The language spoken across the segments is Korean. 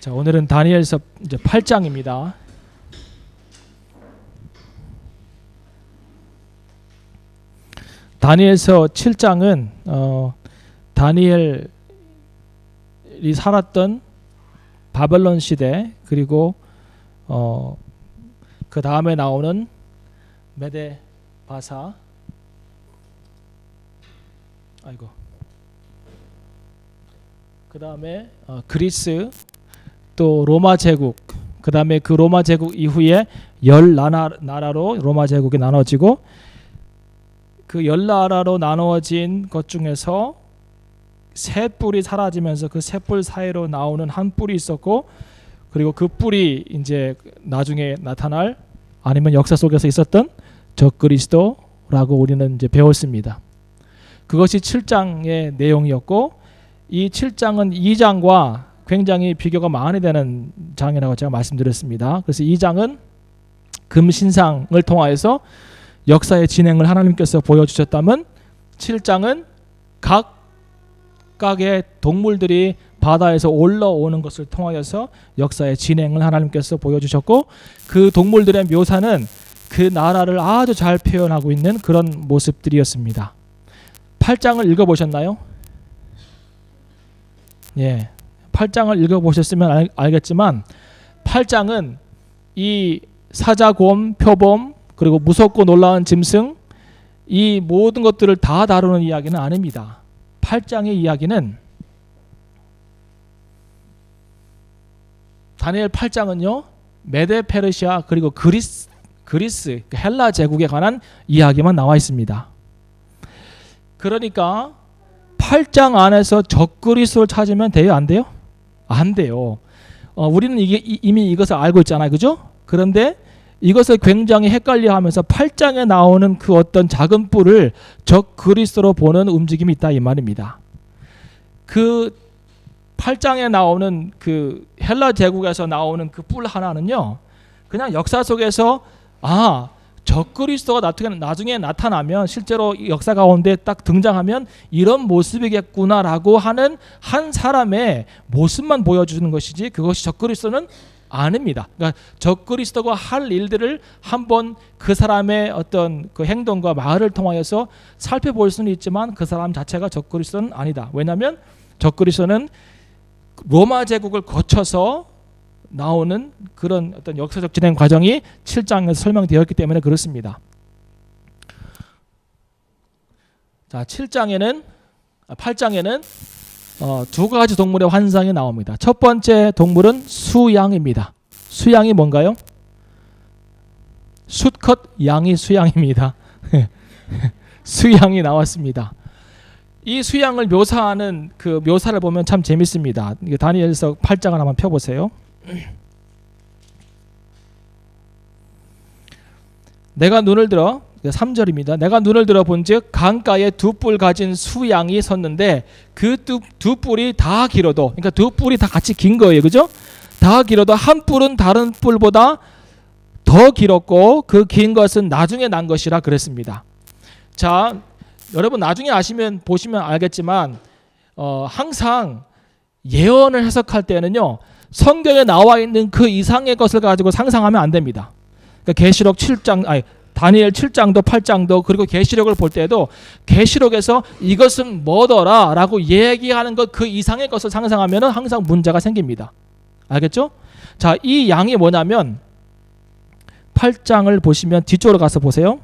자, 오늘은 다니엘서 이제 8장입니다. 다니엘서 7장은 다니엘이 살았던 바벨론 시대, 그리고 그 다음에 나오는 메데 바사, 그 다음에 그리스, 또 로마 제국, 그 다음에 그 로마 제국 이후에 10나라로 로마 제국이 나눠지고, 그 10나라로 나누어진 것 중에서 세 뿔이 사라지면서 그 세 뿔 사이로 나오는 한 뿔이 있었고, 그리고 그 뿔이 이제 나중에 나타날, 아니면 역사 속에서 있었던 적그리스도라고 우리는 이제 배웠습니다. 그것이 7장의 내용이었고, 이 7장은 2장과 굉장히 비교가 많이 되는 장이라고 제가 말씀드렸습니다. 그래서 2장은 금신상을 통하여서 역사의 진행을 하나님께서 보여주셨다면, 7장은 각각의 동물들이 바다에서 올라오는 것을 통하여서 역사의 진행을 하나님께서 보여주셨고, 그 동물들의 묘사는 그 나라를 아주 잘 표현하고 있는 그런 모습들이었습니다. 8장을 읽어보셨나요? 예, 8장을 읽어보셨으면 알겠지만 8장은 이 사자곰, 표범, 그리고 무섭고 놀라운 짐승, 이 모든 것들을 다 다루는 이야기는 아닙니다. 8장의 이야기는, 다니엘 8장은요 메데 페르시아 그리고 그리스 헬라 제국에 관한 이야기만 나와 있습니다. 그러니까 8장 안에서 적그리스도를 찾으면 돼요, 안 돼요? 안 돼요. 우리는 이미 이것을 알고 있잖아요, 그죠? 그런데 이것을 굉장히 헷갈려하면서 8장에 나오는 그 어떤 작은 뿔을 적그리스도로 보는 움직임이 있다, 이 말입니다. 그 8장에 나오는 그 헬라 제국에서 나오는 그 뿔 하나는요, 그냥 역사 속에서 적그리스도가 나중에 나타나면, 실제로 역사 가운데 딱 등장하면 이런 모습이겠구나라고 하는 한 사람의 모습만 보여주는 것이지, 그것이 적그리스도는 아닙니다. 그러니까 적그리스도가 할 일들을 한번 그 사람의 어떤 그 행동과 말을 통하여서 살펴볼 수는 있지만 그 사람 자체가 적그리스도는 아니다. 왜냐하면 적그리스도는 로마 제국을 거쳐서 나오는 그런 어떤 역사적 진행 과정이 7장에서 설명되었기 때문에 그렇습니다. 자, 8장에는 두 가지 동물의 환상이 나옵니다. 첫 번째 동물은 수양입니다. 수양이 뭔가요? 수컷 양이 수양입니다. 수양이 나왔습니다. 이 수양을 묘사하는 그 묘사를 보면 참 재밌습니다. 다니엘서 8장을 한번 펴보세요. 내가 눈을 들어, 3절입니다. 내가 눈을 들어 본즉 강가에 두 뿔 가진 수양이 섰는데 그 두 뿔이 다 길어도, 그러니까 두 뿔이 다 같이 긴 거예요, 그죠? 다 길어도 한 뿔은 다른 뿔보다 더 길었고 그 긴 것은 나중에 난 것이라 그랬습니다. 자, 여러분 나중에 보시면 알겠지만 항상 예언을 해석할 때는요, 성경에 나와 있는 그 이상의 것을 가지고 상상하면 안 됩니다. 그러니까 계시록 7장, 다니엘 7장도 8장도, 그리고 계시록을 볼 때도 계시록에서 이것은 뭐더라 라고 얘기하는 것, 그 이상의 것을 상상하면 항상 문제가 생깁니다. 알겠죠? 자, 이 양이 뭐냐면 8장을 보시면 뒤쪽으로 가서 보세요.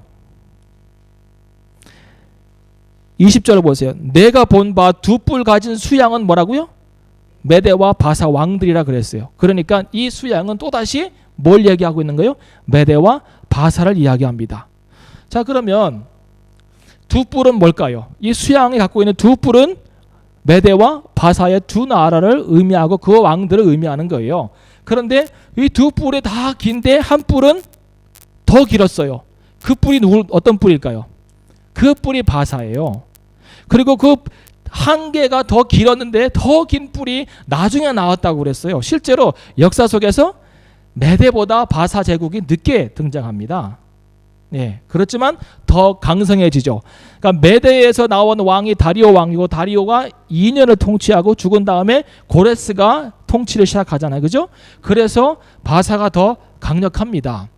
20절을 보세요. 내가 본 바 두 뿔 가진 수양은 뭐라고요? 메데와 바사 왕들이라 그랬어요. 그러니까 이 수양은 또다시 뭘 얘기하고 있는 거예요? 메데와 바사를 이야기합니다. 자, 그러면 두 뿔은 뭘까요? 이 수양이 갖고 있는 두 뿔은 메데와 바사의 두 나라를 의미하고 그 왕들을 의미하는 거예요. 그런데 이 두 뿔이 다 긴데 한 뿔은 더 길었어요. 그 뿔이 어떤 뿔일까요? 그 뿔이 바사예요. 그리고 그 한 개가 더 길었는데 더 긴 뿔이 나중에 나왔다고 그랬어요. 실제로 역사 속에서 메데보다 바사 제국이 늦게 등장합니다. 네, 그렇지만 더 강성해지죠. 그러니까 메데에서 나온 왕이 다리오 왕이고, 다리오가 2년을 통치하고 죽은 다음에 고레스가 통치를 시작하잖아요. 그죠? 그래서 바사가 더 강력합니다.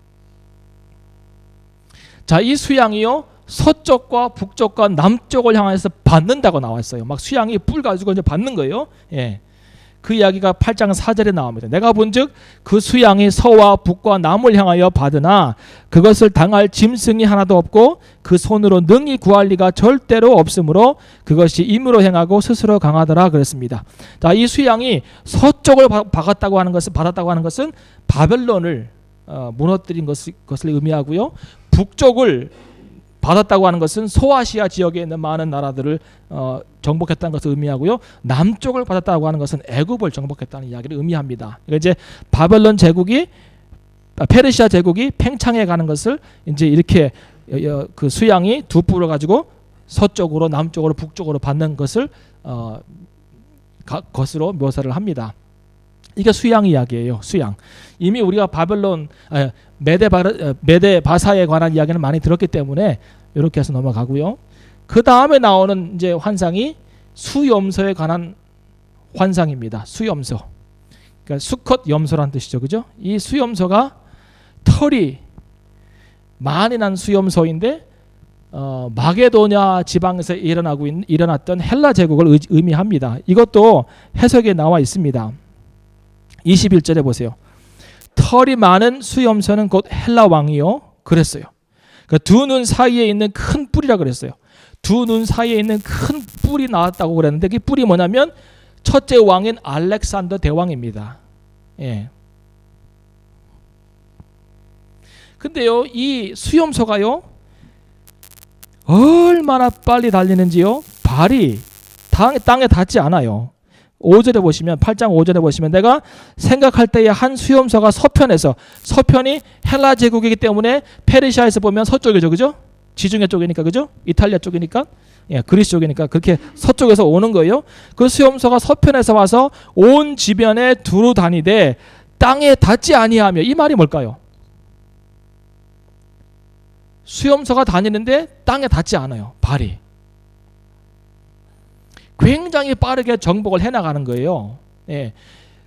자, 이 수양이요, 서쪽과 북쪽과 남쪽을 향해서 받는다고 나왔어요. 막 수양이 뿔 가지고 이제 받는 거예요. 예. 그 이야기가 8장 4절에 나옵니다. 내가 본즉 그 수양이 서와 북과 남을 향하여 받으나 그것을 당할 짐승이 하나도 없고 그 손으로 능히 구할 리가 절대로 없으므로 그것이 임으로 행하고 스스로 강하더라 그랬습니다. 자, 이 수양이 서쪽을 받았다고 하는 것은 바벨론을 무너뜨린 것을 의미하고요. 북쪽을 받았다고 하는 것은 소아시아 지역에 있는 많은 나라들을 정복했다는 것을 의미하고요. 남쪽을 받았다고 하는 것은 애굽을 정복했다는 이야기를 의미합니다. 그러니까 이제 바벨론 제국이 페르시아 제국이 팽창해 가는 것을 이제 이렇게 그 수양이 두 뿔을 가지고 서쪽으로 남쪽으로 북쪽으로 받는 것을 것으로 묘사를 합니다. 이게 수양 이야기예요. 수양. 이미 우리가 바벨론 메데 바사에 관한 이야기는 많이 들었기 때문에 이렇게 해서 넘어가고요. 그 다음에 나오는 이제 환상이 수염소에 관한 환상입니다. 수염소. 그러니까 수컷 염소란 뜻이죠, 그죠? 이 수염소가 털이 많이 난 수염소인데 마게도냐 지방에서 일어났던 헬라 제국을 의미합니다. 이것도 해석에 나와 있습니다. 21절에 보세요. 털이 많은 수염소는 곧 헬라 왕이요 그랬어요. 그러니까 두 눈 사이에 있는 큰 뿔이라 그랬어요. 두 눈 사이에 있는 큰 뿔이 나왔다고 그랬는데 그 뿔이 뭐냐면 첫째 왕인 알렉산더 대왕입니다. 예. 근데요, 이 수염소가요 얼마나 빨리 달리는지요, 발이 땅에 닿지 않아요. 5절에 보시면 8장 5절에 보시면 내가 생각할 때에 한 수염소가 서편이 헬라 제국이기 때문에 페르시아에서 보면 서쪽이죠, 그죠? 지중해 쪽이니까, 그죠? 이탈리아 쪽이니까, 예, 그리스 쪽이니까 그렇게 서쪽에서 오는 거예요. 그 수염소가 서편에서 와서 온 지변에 두루 다니되 땅에 닿지 아니하며, 이 말이 뭘까요? 수염소가 다니는데 땅에 닿지 않아요, 발이. 굉장히 빠르게 정복을 해나가는 거예요. 예.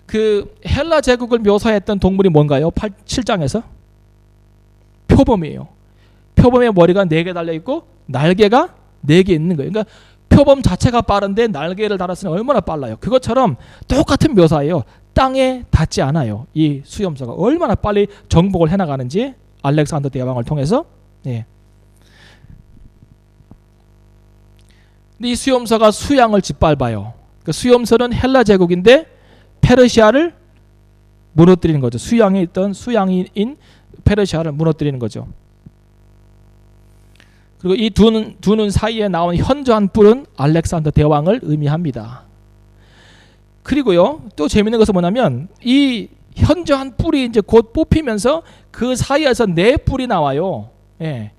그 헬라 제국을 묘사했던 동물이 뭔가요? 7장에서 표범이에요. 표범의 머리가 4개 달려있고 날개가 4개 있는 거예요. 그러니까 표범 자체가 빠른데 날개를 달았으니 얼마나 빨라요. 그것처럼 똑같은 묘사예요. 땅에 닿지 않아요. 이 수염소가 얼마나 빨리 정복을 해나가는지 알렉산더 대왕을 통해서. 예. 근데 이 수염소가 수양을 짓밟아요. 그 수염소는 헬라 제국인데 페르시아를 무너뜨리는 거죠. 수양에 있던 수양인 페르시아를 무너뜨리는 거죠. 그리고 이 두 눈 사이에 나온 현저한 뿔은 알렉산더 대왕을 의미합니다. 그리고요, 또 재밌는 것은 뭐냐면 이 현저한 뿔이 이제 곧 뽑히면서 그 사이에서 4뿔이 나와요. 예.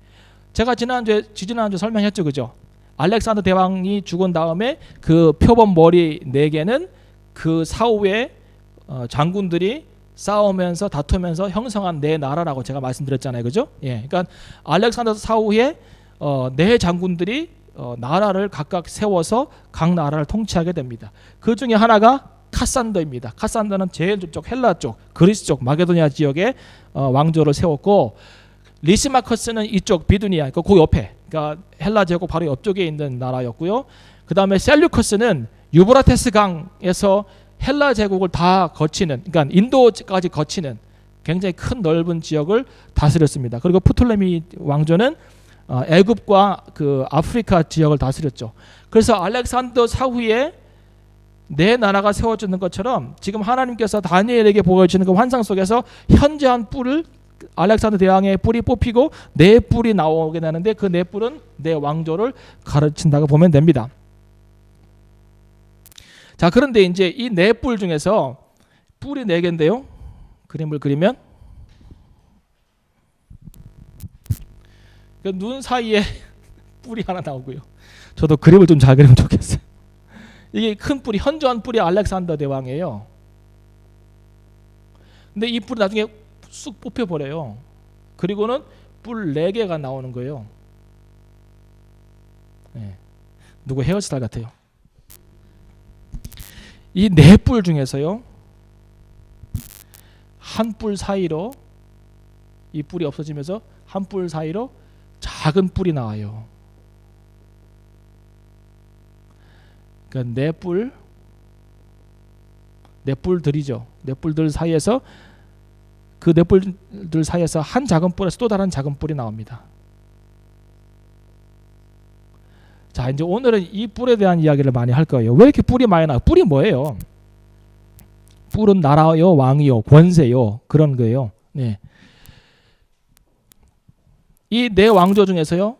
제가 지지난주에 설명했죠, 그죠? 알렉산더 대왕이 죽은 다음에 그 표범 머리 4개는 그 사후에 장군들이 싸우면서 다투면서 형성한 4나라라고 제가 말씀드렸잖아요, 그죠? 예, 그러니까 알렉산더 사후에 4장군들이 나라를 각각 세워서 각 나라를 통치하게 됩니다. 그 중에 하나가 카산더입니다. 카산더는 제일 쪽 헬라 쪽, 그리스 쪽 마게도니아 지역에 왕조를 세웠고, 리시마커스는 이쪽 비두니아, 그 옆에, 그러니까 헬라 제국 바로 옆쪽에 있는 나라였고요. 그 다음에 셀류커스는 유브라테스 강에서 헬라 제국을 다 거치는, 그러니까 인도까지 거치는 굉장히 큰 넓은 지역을 다스렸습니다. 그리고 프톨레미 왕조는 애굽과 그 아프리카 지역을 다스렸죠. 그래서 알렉산더 사후에 4나라가 세워지는 것처럼 지금 하나님께서 다니엘에게 보여주는 그 환상 속에서 현저한 뿔을, 알렉산더 대왕의 뿔이 뽑히고 4뿔이 나오게 되는데 그 4뿔은 4왕조를 가르친다고 보면 됩니다. 자, 그런데 이제 이 4뿔 중에서 뿔이 4개인데요. 그림을 그리면 그 눈 사이에 뿔이 하나 나오고요. 저도 그림을 좀 잘 그리면 좋겠어요. 이게 큰 뿔이, 현저한 뿔이 알렉산더 대왕이에요. 근데 이 뿔이 나중에 쑥 뽑혀버려요. 그리고는 뿔 4개가 나오는 거예요. 네. 누구 헤어스타일 같아요. 이 4뿔 중에서요, 한 뿔 사이로 이 뿔이 없어지면서 한 뿔 사이로 작은 뿔이 나와요. 그러니까 네 뿔들이죠. 네 뿔들 사이에서 그 네 뿔들 사이에서 한 작은 뿔에서 또 다른 작은 뿔이 나옵니다. 자, 이제 오늘은 이 뿔에 대한 이야기를 많이 할 거예요. 왜 이렇게 뿔이 많이 나요? 뿔이 뭐예요? 뿔은 나라요, 왕이요, 권세요, 그런 거예요. 네. 이 네 왕조 중에서요,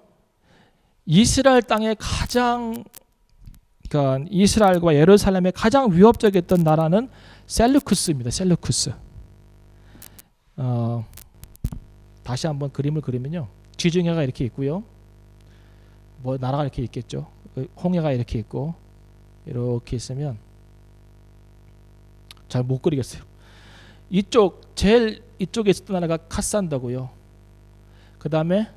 이스라엘 땅에 가장, 그러니까 이스라엘과 예루살렘에 가장 위협적이었던 나라는 셀루쿠스입니다. 셀루쿠스. 다시 한번 그림을 그리면요, 지중해가 이렇게 있고요, 뭐 나라가 이렇게 있겠죠. 홍해가 이렇게 있고 이렇게 있으면 잘 못 그리겠어요. 제일 이쪽에 있었던 나라가 카산더고요. 그 다음에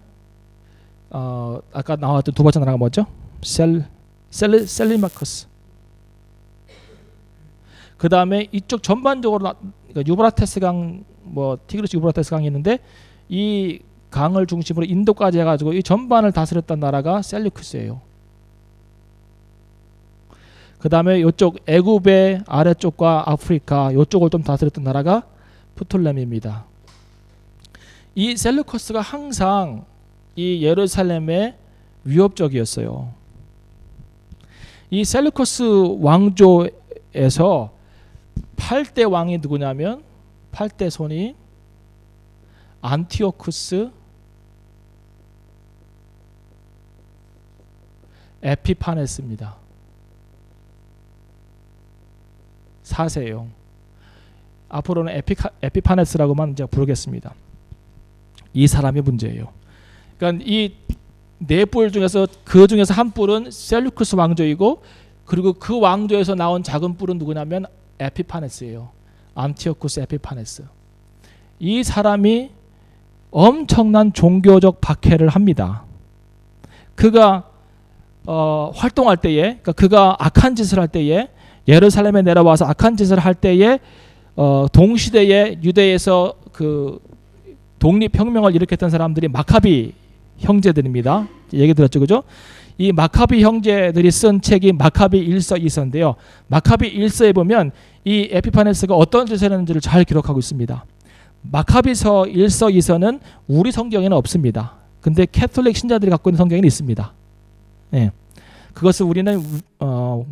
아까 나왔던 두 번째 나라가 뭐죠? 셀리마커스. 그 다음에 이쪽 전반적으로 그러니까 유브라테스 강, 뭐 티그리스 유브라테스 강이 있는데 이 강을 중심으로 인도까지 해가지고 이 전반을 다스렸던 나라가 셀루쿠스예요. 그 다음에 이쪽 애굽의 아래쪽과 아프리카 이쪽을 좀 다스렸던 나라가 프톨레미입니다. 이 셀루커스가 항상 이 예루살렘에 위협적이었어요. 이 셀루커스 왕조에서 8대 왕이 누구냐면 8대 손이 안티오쿠스, 에피파네스입니다. 4세요. 앞으로는 에피파네스라고만 제가 부르겠습니다. 이 사람이 문제예요. 그러니까 이 네 뿔 중에서 그 중에서 한 뿔은 셀루쿠스 왕조이고, 그리고 그 왕조에서 나온 작은 뿔은 누구냐면 에피파네스예요. 안티오쿠스 에피파네스. 이 사람이 엄청난 종교적 박해를 합니다. 그가 활동할 때에, 그러니까 그가 악한 짓을 할 때에, 예루살렘에 내려와서 악한 짓을 할 때에 동시대에 유대에서 그 독립혁명을 일으켰던 사람들이 마카비 형제들입니다. 얘기 들었죠, 그죠? 이 마카비 형제들이 쓴 책이 마카비 1서 2서인데요. 마카비 1서에 보면 이 에피파네스가 어떤 짓을 했는지를 잘 기록하고 있습니다. 마카비서 1서 2서는 우리 성경에는 없습니다. 근데 캐톨릭 신자들이 갖고 있는 성경에는 있습니다. 네. 그것을 우리는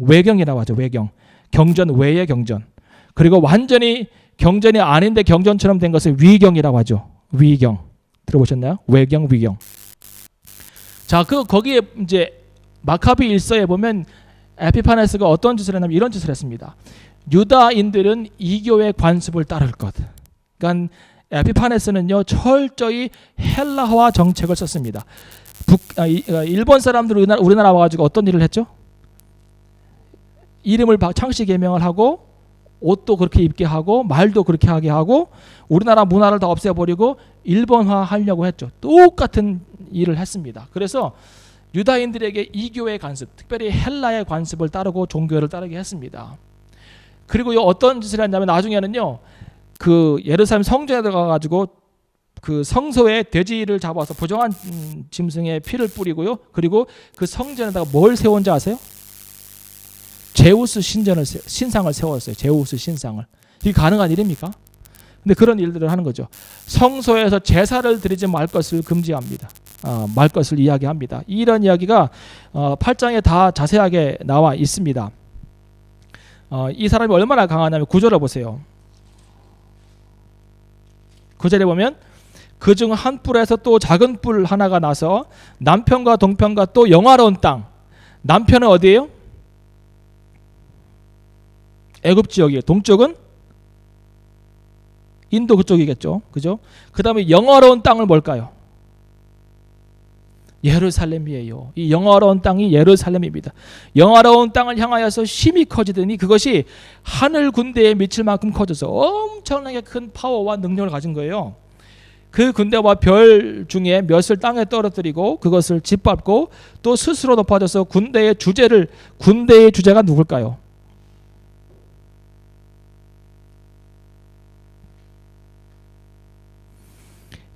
외경이라고 하죠. 외경. 경전 외의 경전. 그리고 완전히 경전이 아닌데 경전처럼 된 것을 위경이라고 하죠. 위경. 들어보셨나요? 외경, 위경. 자, 거기에 이제 마카비 1서에 보면 에피파네스가 어떤 짓을 했냐면 이런 짓을 했습니다. 유다인들은 이교의 관습을 따를 것. 그러니까 에피파네스는요, 철저히 헬라화 정책을 썼습니다. 일본 사람들이 우리나라 와가지고 어떤 일을 했죠? 이름을 창씨 개명을 하고 옷도 그렇게 입게 하고 말도 그렇게 하게 하고 우리나라 문화를 다 없애버리고 일본화 하려고 했죠. 똑같은 일을 했습니다. 그래서 유다인들에게 이교의 관습, 특별히 헬라의 관습을 따르고 종교를 따르게 했습니다. 그리고 어떤 짓을 했냐면 나중에는요, 그 예루살렘 성전에 들어가가지고 그 성소에 돼지를 잡아서 부정한 짐승의 피를 뿌리고요. 그리고 그 성전에다가 뭘 세운지 아세요? 제우스 신상을 세웠어요. 제우스 신상을. 이게 가능한 일입니까? 근데 그런 일들을 하는 거죠. 성소에서 제사를 드리지 말 것을 금지합니다. 말 것을 이야기합니다. 이런 이야기가 8장에 다 자세하게 나와 있습니다. 이 사람이 얼마나 강하냐면 9절을 보세요. 9절에 보면 그 중 한 뿔에서 또 작은 뿔 하나가 나서 남편과 동편과 또 영화로운 땅. 남편은 어디예요? 애굽 지역이에요. 동쪽은 인도 그쪽이겠죠. 그죠? 그 다음에 영화로운 땅을 뭘까요? 예루살렘이에요. 이 영화로운 땅이 예루살렘입니다. 영화로운 땅을 향하여서 힘이 커지더니 그것이 하늘 군대에 미칠 만큼 커져서 엄청나게 큰 파워와 능력을 가진 거예요. 그 군대와 별 중에 몇을 땅에 떨어뜨리고 그것을 짓밟고 또 스스로 높아져서 군대의 주제가 누굴까요?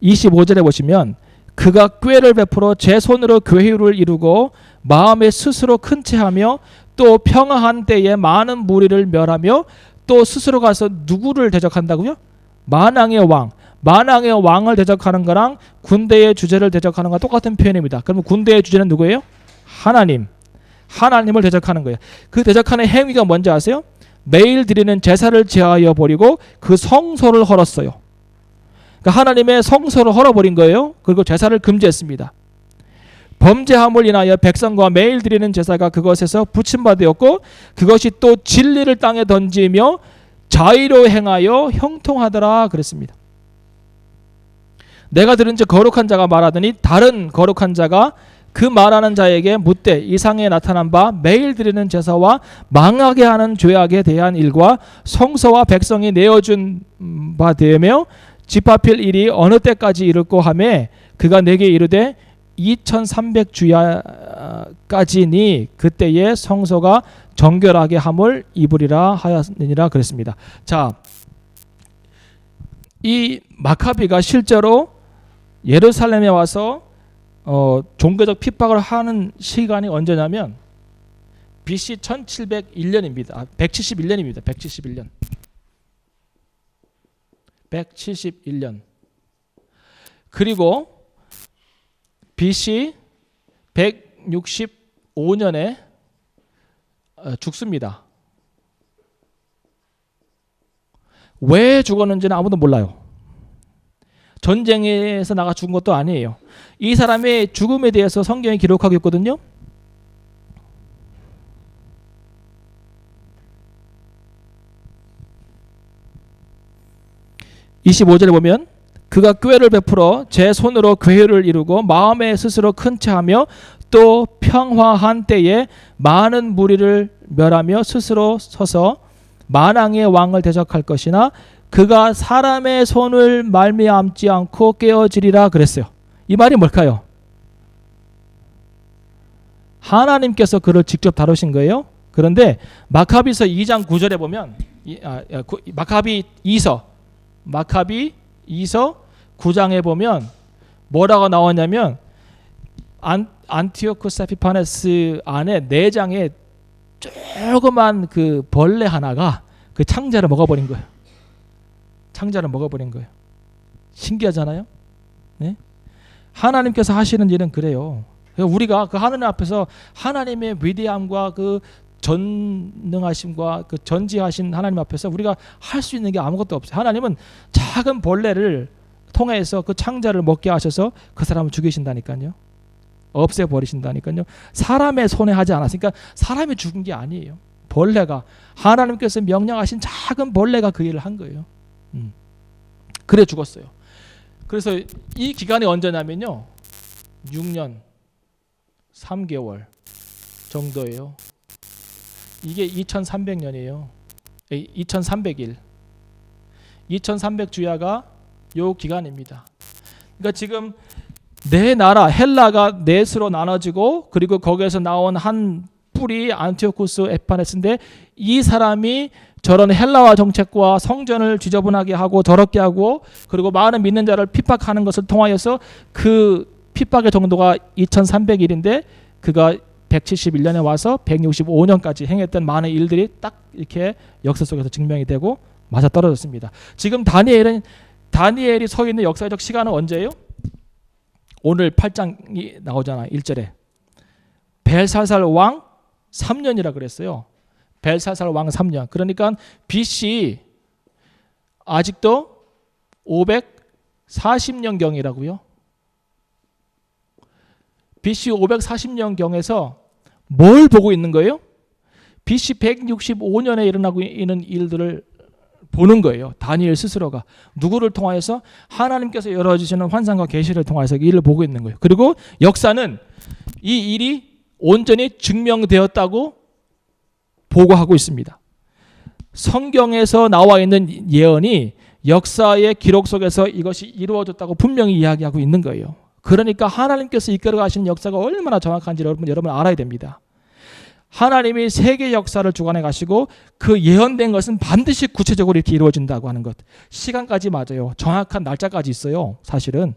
25절에 보시면 그가 꾀를 베풀어 제 손으로 교회를 이루고 마음에 스스로 큰 채하며 또 평화한 때에 많은 무리를 멸하며 또 스스로 가서 누구를 대적한다고요? 만왕의 왕. 만왕의 왕을 대적하는 거랑 군대의 주제를 대적하는 거랑 똑같은 표현입니다. 그러면 군대의 주제는 누구예요? 하나님. 하나님을 대적하는 거예요. 그 대적하는 행위가 뭔지 아세요? 매일 드리는 제사를 제하여 버리고 그 성소를 헐었어요. 그러니까 하나님의 성소를 헐어버린 거예요. 그리고 제사를 금지했습니다. 범죄함을 인하여 백성과 매일 드리는 제사가 그것에서 부침받았고 그것이 또 진리를 땅에 던지며 자의로 행하여 형통하더라 그랬습니다. 내가 들은 즉 거룩한 자가 말하더니 다른 거룩한 자가 그 말하는 자에게 묻되 이상에 나타난 바 매일 드리는 제사와 망하게 하는 죄악에 대한 일과 성소와 백성이 내어준 바 되며 집합할 일이 어느 때까지 이를꼬 하매 그가 내게 이르되 2300주야까지니 그때에 성소가 정결하게 함을 입으리라 하였느니라 그랬습니다. 자, 이 마카비가 실제로 예루살렘에 와서 종교적 핍박을 하는 시간이 언제냐면 BC 1701년입니다. 171년입니다. 171년. 171년. 그리고 BC 165년에 죽습니다. 왜 죽었는지는 아무도 몰라요. 전쟁에서 나가 죽은 것도 아니에요. 이 사람의 죽음에 대해서 성경이 기록하고 있거든요. (25절에) 보면 그가 꾀를 베풀어 제 손으로 교회를 이루고 마음에 스스로 큰 채하며 또 평화한 때에 많은 무리를 멸하며 스스로 서서 만왕의 왕을 대적할 것이나 그가 사람의 손을 말미암지 않고 깨어지리라 그랬어요. 이 말이 뭘까요? 하나님께서 그를 직접 다루신 거예요. 그런데 마카비서 2장 9절에 보면 마카비 2서 9장에 보면 뭐라고 나왔냐면 안티오쿠스 에피파네스 안에 내장에 조그만 그 벌레 하나가 그 창자를 먹어버린 거예요. 창자를 먹어버린 거예요. 신기하잖아요. 네? 하나님께서 하시는 일은 그래요. 우리가 그 하나님 앞에서 하나님의 위대함과 그 전능하심과 그 전지하신 하나님 앞에서 우리가 할 수 있는 게 아무것도 없어요. 하나님은 작은 벌레를 통해서 그 창자를 먹게 하셔서 그 사람을 죽이신다니까요. 없애버리신다니까요. 사람의 손에 하지 않았으니까 사람이 죽은 게 아니에요. 벌레가 하나님께서 명령하신 작은 벌레가 그 일을 한 거예요. 그래 죽었어요. 그래서 이 기간이 언제냐면요 6년 3개월 정도예요. 이게 2300년이에요. 2300일 2300주야가 요 기간입니다. 그러니까 지금 네 나라 헬라가 넷으로 나눠지고 그리고 거기에서 나온 한 뿔이 안티오쿠스 에피파네스인데 이 사람이 저런 헬라화 정책과 성전을 지저분하게 하고 더럽게 하고 그리고 많은 믿는 자를 핍박하는 것을 통하여서 그 핍박의 정도가 2300일인데 그가 171년에 와서 165년까지 행했던 많은 일들이 딱 이렇게 역사 속에서 증명이 되고 맞아떨어졌습니다. 지금 다니엘이 서 있는 역사적 시간은 언제예요? 오늘 8장이 나오잖아. 1절에 벨사살 왕 3년이라 그랬어요. 벨사살 왕 3년. 그러니까 BC 아직도 540년경이라고요. BC 540년경에서 뭘 보고 있는 거예요? BC 165년에 일어나고 있는 일들을 보는 거예요. 다니엘 스스로가 누구를 통하여서 하나님께서 열어주시는 환상과 계시를 통해서 이 일을 보고 있는 거예요. 그리고 역사는 이 일이 온전히 증명되었다고 보고하고 있습니다. 성경에서 나와 있는 예언이 역사의 기록 속에서 이것이 이루어졌다고 분명히 이야기하고 있는 거예요. 그러니까 하나님께서 이끌어 가시는 역사가 얼마나 정확한지 여러분 알아야 됩니다. 하나님이 세계 역사를 주관해 가시고 그 예언된 것은 반드시 구체적으로 이렇게 이루어진다고 하는 것. 시간까지 맞아요. 정확한 날짜까지 있어요. 사실은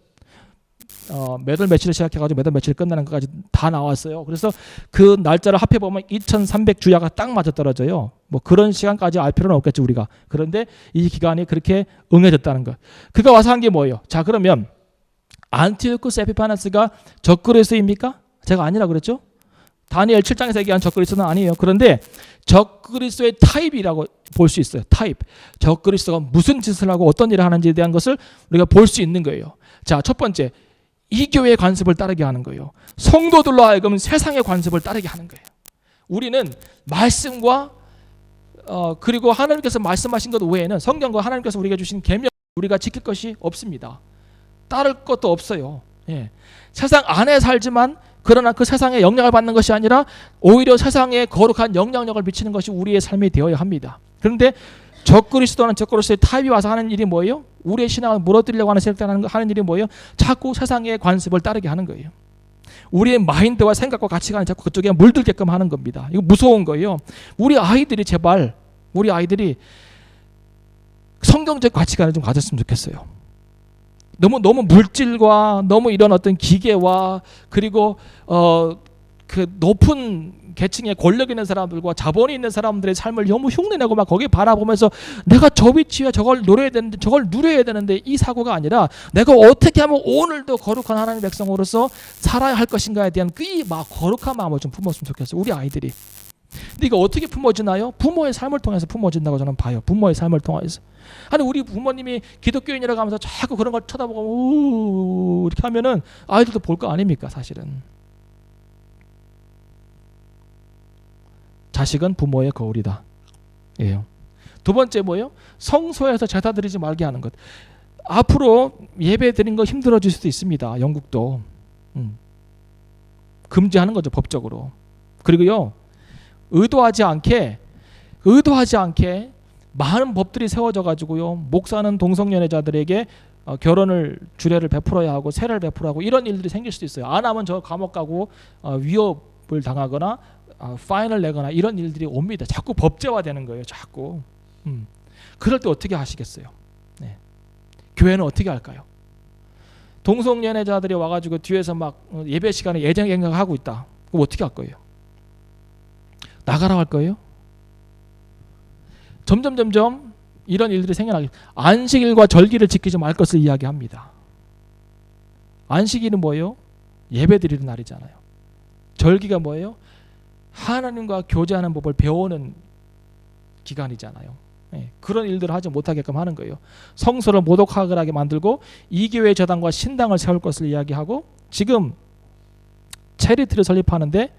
몇 월 며칠 시작해가지고 몇 월 며칠 끝나는 것까지 다 나왔어요. 그래서 그 날짜를 합해보면 2300주야가 딱 맞아떨어져요. 뭐 그런 시간까지 알 필요는 없겠죠 우리가. 그런데 이 기간이 그렇게 응해졌다는 것. 그가 와서 한 게 뭐예요? 자, 그러면 안티오쿠스 에피파네스가 적그리스도입니까? 제가 아니라 그랬죠? 다니엘 7장에서 얘기한 적그리스도는 아니에요. 그런데 적그리스도의 타입이라고 볼 수 있어요. 타입. 적그리스도가 무슨 짓을 하고 어떤 일을 하는지에 대한 것을 우리가 볼 수 있는 거예요. 자, 첫 번째, 이 교회의 관습을 따르게 하는 거예요. 성도들로 하여금 세상의 관습을 따르게 하는 거예요. 우리는 말씀과 그리고 하나님께서 말씀하신 것 외에는 성경과 하나님께서 우리가 주신 계명 우리가 지킬 것이 없습니다. 따를 것도 없어요. 예. 세상 안에 살지만 그러나 그 세상에 영향을 받는 것이 아니라 오히려 세상에 거룩한 영향력을 미치는 것이 우리의 삶이 되어야 합니다. 그런데 적그리스도는 적그리스도의 타입이 와서 하는 일이 뭐예요? 우리의 신앙을 무너뜨리려고 하는 세력들이 하는 일이 뭐예요? 자꾸 세상의 관습을 따르게 하는 거예요. 우리의 마인드와 생각과 가치관이 자꾸 그쪽에 물들게끔 하는 겁니다. 이거 무서운 거예요. 우리 아이들이 제발 우리 아이들이 성경적 가치관을 좀 가졌으면 좋겠어요. 너무 물질과 너무 이런 어떤 기계와 그리고 그 높은 계층의 권력 있는 사람들과 자본이 있는 사람들의 삶을 너무 흉내내고 막 거기 바라보면서 내가 저 위치에 저걸 노려야 되는데 저걸 누려야 되는데 이 사고가 아니라 내가 어떻게 하면 오늘도 거룩한 하나님의 백성으로서 살아야 할 것인가에 대한 그 막 거룩한 마음을 좀 품었으면 좋겠어요. 우리 아이들이. 근데 이거 어떻게 품어지나요? 부모의 삶을 통해서 품어진다고 저는 봐요. 부모의 삶을 통해서. 아니 우리 부모님이 기독교인이라고 하면서 자꾸 그런 걸 쳐다보고 이렇게 하면은 아이들도 볼 거 아닙니까 사실은. 자식은 부모의 거울이다. 예. 두 번째 뭐예요? 성소에서 제사 드리지 말게 하는 것. 앞으로 예배 드리는 거 힘들어질 수도 있습니다. 영국도. 금지하는 거죠 법적으로. 그리고요 의도하지 않게 많은 법들이 세워져 가지고요 목사는 동성연애자들에게 결혼을 주례를 베풀어야 하고 세례를 베풀어야 하고 이런 일들이 생길 수도 있어요. 안 하면 저 감옥 가고 위협을 당하거나 파인을 내거나 이런 일들이 옵니다. 자꾸 법제화되는 거예요. 자꾸. 그럴 때 어떻게 하시겠어요? 네. 교회는 어떻게 할까요? 동성연애자들이 와가지고 뒤에서 막 예배 시간에 예정행각을 하고 있다. 그럼 어떻게 할 거예요? 나가라고 할 거예요? 점점 이런 일들이 생겨나게 안식일과 절기를 지키지 말 것을 이야기합니다. 안식일은 뭐예요? 예배 드리는 날이잖아요. 절기가 뭐예요? 하나님과 교제하는 법을 배우는 기간이잖아요. 네, 그런 일들을 하지 못하게끔 하는 거예요. 성소를 모독하게 만들고 이교회 저당과 신당을 세울 것을 이야기하고 지금 체리티를 설립하는데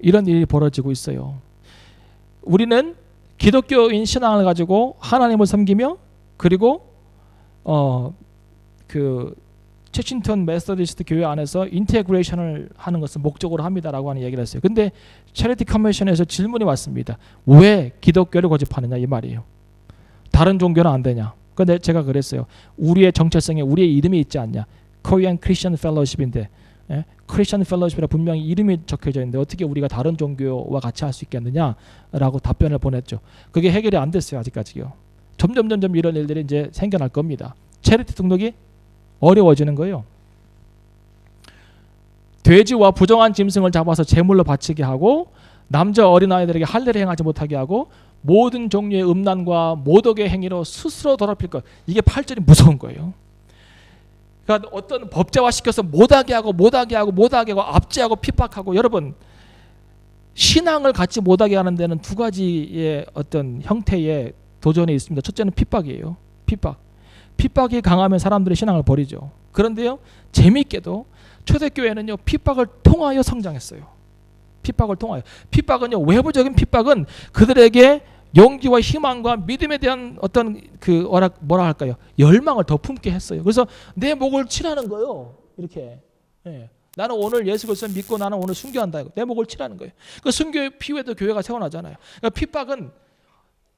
이런 일이 벌어지고 있어요. 우리는 기독교인 신앙을 가지고 하나님을 섬기며 그리고 그 채친턴 메소디스트 교회 안에서 인테그레이션을 하는 것을 목적으로 합니다라고 하는 얘기를 했어요. 근데 체리티 커미션에서 질문이 왔습니다. 왜 기독교를 고집하느냐 이 말이에요. 다른 종교는 안 되냐. 근데 제가 그랬어요. 우리의 정체성에 우리의 이름이 있지 않냐. Korean Christian Fellowship인데 크리스천 펠로우십이라 분명히 이름이 적혀져 있는데 어떻게 우리가 다른 종교와 같이 할 수 있겠느냐라고 답변을 보냈죠. 그게 해결이 안 됐어요. 아직까지요. 점점 이런 일들이 이제 생겨날 겁니다. 체리티 등록이 어려워지는 거예요. 돼지와 부정한 짐승을 잡아서 제물로 바치게 하고 남자 어린아이들에게 할례를 행하지 못하게 하고 모든 종류의 음란과 모독의 행위로 스스로 더럽힐 것. 이게 8절이 무서운 거예요. 그러니까 어떤 법제화 시켜서 못하게 하고 압제하고 핍박하고 핍박하고 신앙을 갖지 못하게 하는 데는 두 가지의 어떤 형태의 도전이 있습니다. 첫째는 핍박이에요. 핍박이 강하면 사람들이 신앙을 버리죠. 그런데요 재미있게도 초대교회는요 핍박을 통하여 성장했어요. 핍박은요 외부적인 핍박은 그들에게 용기와 희망과 믿음에 대한 어떤 그 뭐라 할까요? 열망을 더 품게 했어요. 그래서 내 목을 치라는 거예요. 이렇게. 예. 나는 오늘 예수 그리스도를 믿고 나는 오늘 순교한다. 내 목을 치라는 거예요. 그 순교의 피후에도 교회가 세워나잖아요. 그러니까 핍박은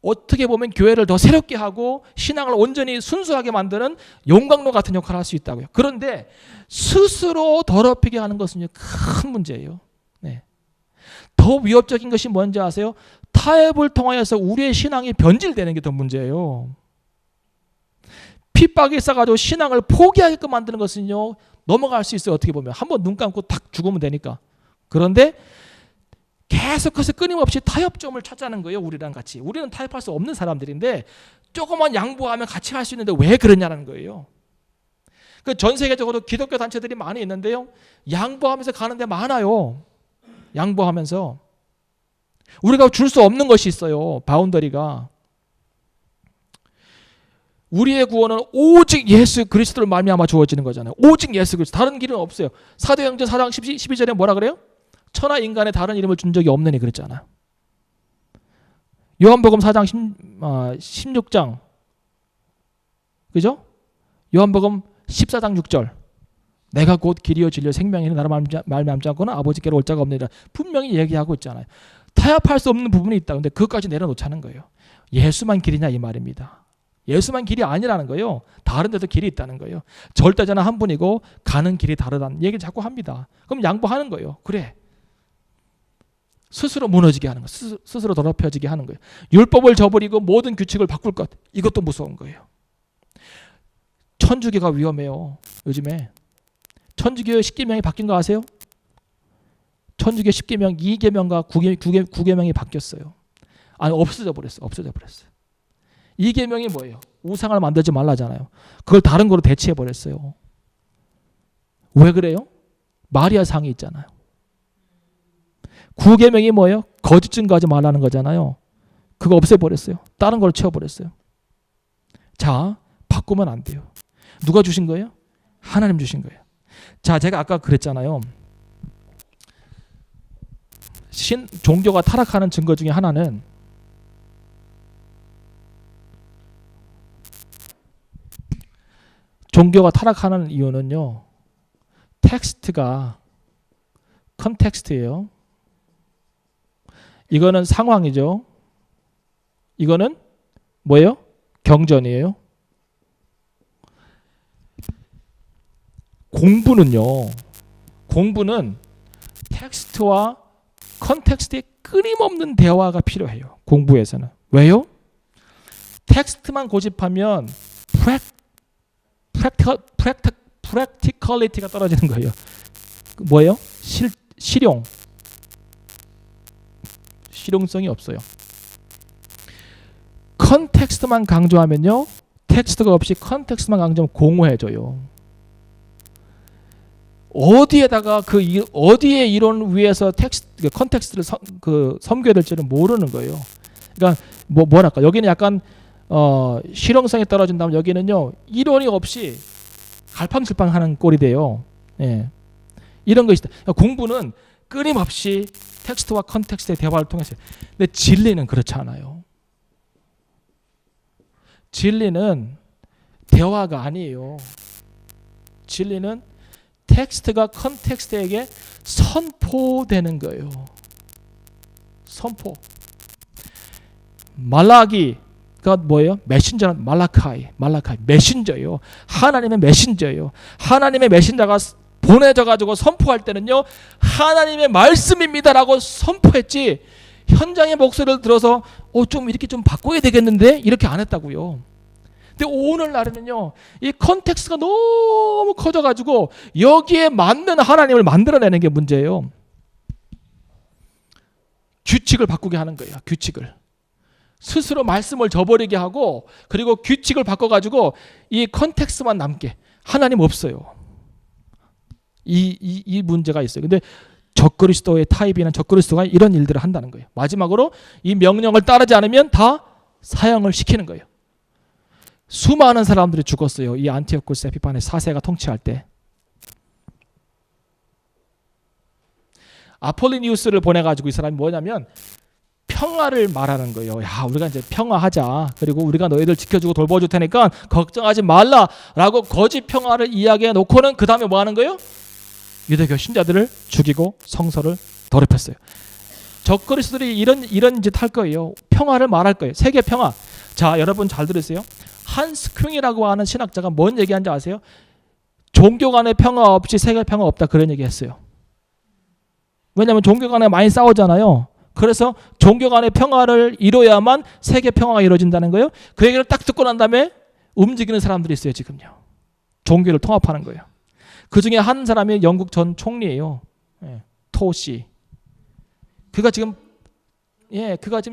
어떻게 보면 교회를 더 새롭게 하고 신앙을 온전히 순수하게 만드는 용광로 같은 역할을 할 수 있다고요. 그런데 스스로 더럽히게 하는 것은 큰 문제예요. 네. 더 더 위협적인 것이 뭔지 아세요? 타협을 통하여서 우리의 신앙이 변질되는 게 더 문제예요. 핍박이 있어가지고 신앙을 포기하게끔 만드는 것은요, 넘어갈 수 있어요. 어떻게 보면 한번 눈 감고 탁 죽으면 되니까. 그런데 계속해서 끊임없이 타협점을 찾자는 거예요. 우리랑 같이. 우리는 타협할 수 없는 사람들인데 조금만 양보하면 같이 할 수 있는데 왜 그러냐는 거예요. 그 전 세계적으로 기독교 단체들이 많이 있는데요, 양보하면서 가는 데 많아요. 양보하면서. 우리가 줄 수 없는 것이 있어요. 바운더리가. 우리의 구원은 오직 예수 그리스도를 말미암아 주어지는 거잖아요. 오직 예수 그리스도. 다른 길은 없어요. 사도행전 4장 12절에 뭐라 그래요? 천하 인간에 다른 이름을 준 적이 없느니 그랬잖아요. 요한복음 4장 16장, 그죠? 요한복음 14장 6절, 내가 곧 길이요 진리요 생명이니 나를 말미암지 않고는 아버지께로 올 자가 없느니라. 분명히 얘기하고 있잖아요. 타협할 수 없는 부분이 있다. 근데 그것까지 내려놓자는 거예요. 예수만 길이냐 이 말입니다. 예수만 길이 아니라는 거예요. 다른 데도 길이 있다는 거예요. 절대자는 한 분이고 가는 길이 다르다는 얘기를 자꾸 합니다. 그럼 양보하는 거예요. 그래. 스스로 무너지게 하는 거, 스스로 더럽혀지게 하는 거예요. 율법을 저버리고 모든 규칙을 바꿀 것, 이것도 무서운 거예요. 천주교가 위험해요. 요즘에 천주교의 10계명이 바뀐 거 아세요? 천주교 10계명 2계명과 9계명이 바뀌었어요. 아니, 없어져 버렸어요. 2계명이 뭐예요? 우상을 만들지 말라잖아요. 그걸 다른 거로 대체해 버렸어요. 왜 그래요? 마리아 상이 있잖아요. 9계명이 뭐예요? 거짓 증거하지 말라는 거잖아요. 그거 없애버렸어요. 다른 걸 채워버렸어요. 자, 바꾸면 안 돼요. 누가 주신 거예요? 하나님 주신 거예요. 자, 제가 아까 그랬잖아요. 종교가 타락하는 증거 중에 하나는 종교가 타락하는 이유는요, 텍스트가 컨텍스트예요. 이거는 상황이죠. 이거는 뭐예요? 경전이에요. 공부는 텍스트와 컨텍스트의 끊임없는 대화가 필요해요. 공부에서는. 왜요? 텍스트만 고집하면 프랙티컬리티가 떨어지는 거예요. 뭐예요? 실용성이 없어요. 컨텍스트만 강조하면요, 텍스트가 없이 컨텍스트만 강조하면 공허해져요. 어디에다가 어디에 이론 위에서 컨텍스트를 섬겨야 될지는 모르는 거예요. 그러니까 뭐랄까, 여기는 약간 실용성이 떨어진다면 여기는요, 이론이 없이 갈팡질팡하는 꼴이 돼요. 예. 이런 것이 있다. 그러니까 공부는 끊임없이 텍스트와 컨텍스트의 대화를 통해서. 근데 진리는 그렇지 않아요. 진리는 대화가 아니에요. 진리는 텍스트가 컨텍스트에게 선포되는 거예요. 선포. 말라기가 뭐예요? 메신저는 말라카이 메신저예요. 하나님의 메신저예요. 하나님의 메신저가 보내져가지고 선포할 때는요, 하나님의 말씀입니다라고 선포했지, 현장의 목소리를 들어서 좀 이렇게 좀 바꿔야 되겠는데 이렇게 안 했다고요. 근데 오늘날에는요, 이 컨텍스트가 너무 커져가지고 여기에 맞는 하나님을 만들어내는 게 문제예요. 규칙을 바꾸게 하는 거예요. 규칙을. 스스로 말씀을 저버리게 하고, 그리고 규칙을 바꿔가지고 이 컨텍스트만 남게. 하나님 없어요. 이 문제가 있어요. 근데 적그리스도의 타입이나 적그리스도가 이런 일들을 한다는 거예요. 마지막으로 이 명령을 따르지 않으면 다 사형을 시키는 거예요. 수많은 사람들이 죽었어요. 이 안티오코스 에피파네 4세가 통치할 때. 아폴리니우스를 보내가지고 이 사람이 뭐냐면 평화를 말하는 거예요. 야, 우리가 이제 평화하자. 그리고 우리가 너희들 지켜주고 돌봐줄 테니까 걱정하지 말라라고 거짓 평화를 이야기해 놓고는 그 다음에 뭐 하는 거예요? 유대교 신자들을 죽이고 성서를 더럽혔어요. 적그리스도들이 이런 짓 할 거예요. 평화를 말할 거예요. 세계 평화. 자, 여러분 잘 들으세요. 한스 큉이라고 하는 신학자가 뭔 얘기한지 아세요? 종교 간의 평화 없이 세계 평화 없다, 그런 얘기 했어요. 왜냐하면 종교 간에 많이 싸우잖아요. 그래서 종교 간의 평화를 이뤄야만 세계 평화가 이루어진다는 거예요. 그 얘기를 딱 듣고 난 다음에 움직이는 사람들이 있어요. 지금요. 종교를 통합하는 거예요. 그 중에 한 사람이 영국 전 총리예요. 토시. 그가 지금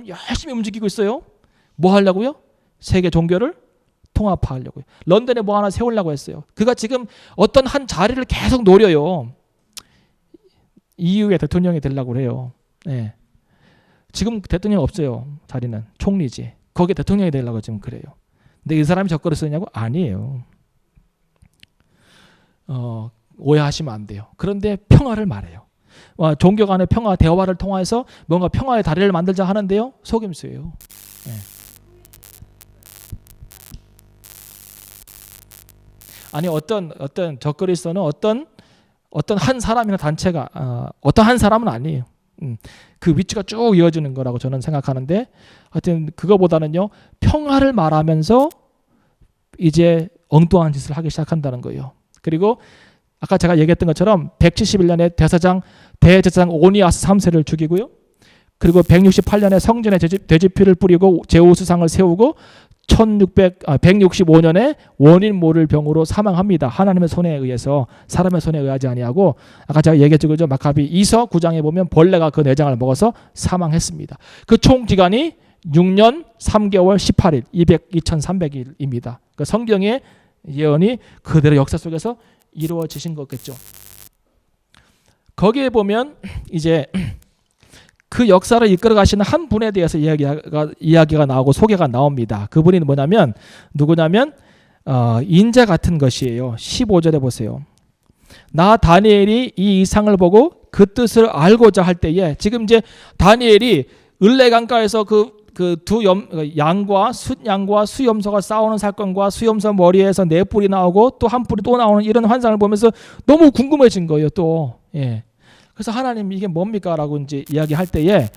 열심히 움직이고 있어요. 뭐 하려고요? 세계 종교를 통합하려고요. 런던에 뭐 하나 세우려고 했어요. 그가 지금 어떤 한 자리를 계속 노려요. EU의 대통령이 되려고 해요. 네. 지금 대통령 없어요. 자리는 총리지. 거기에 대통령이 되려고 지금 그래요. 근데 이 사람이 적거리 쓰냐고? 아니에요. 오해하시면 안 돼요. 그런데 평화를 말해요. 종교 간의 평화, 대화를 통해서 뭔가 평화의 다리를 만들자 하는데요. 속임수예요. 네. 아니 어떤 적그리스도는 어떤 한 사람이나 단체가 어떤 한 사람은 아니에요. 그 위치가 쭉 이어지는 거라고 저는 생각하는데 하여튼 그거보다는요 평화를 말하면서 이제 엉뚱한 짓을 하기 시작한다는 거예요. 그리고 아까 제가 얘기했던 것처럼 171년에 대제사장 오니아스 3세를 죽이고요. 그리고 168년에 성전에 돼지피를 뿌리고 제우스상을 세우고 165년에 원인 모를 병으로 사망합니다. 하나님의 손에 의해서, 사람의 손에 의하지 아니하고, 아까 제가 얘기했죠. 그죠? 마카비 2서 9장에 보면 벌레가 그 내장을 먹어서 사망했습니다. 그 총 기간이 6년 3개월 18일 2300일입니다. 그 성경의 예언이 그대로 역사 속에서 이루어지신 거겠죠. 거기에 보면 이제 그 역사를 이끌어 가시는 한 분에 대해서 이야기가 나오고 소개가 나옵니다. 그분이 누구냐면 인자 같은 것이에요. 15절에 보세요. 나 다니엘이 이 이상을 보고 그 뜻을 알고자 할 때에, 지금 이제 다니엘이 을레강가에서 그 두 양과 수염소가 싸우는 사건과 수염소 머리에서 네 뿔이 나오고 또 한 뿔이 또 나오는 이런 환상을 보면서 너무 궁금해진 거예요. 또 그래서 하나님 이게 뭡니까? 라고 이제 이야기할 때에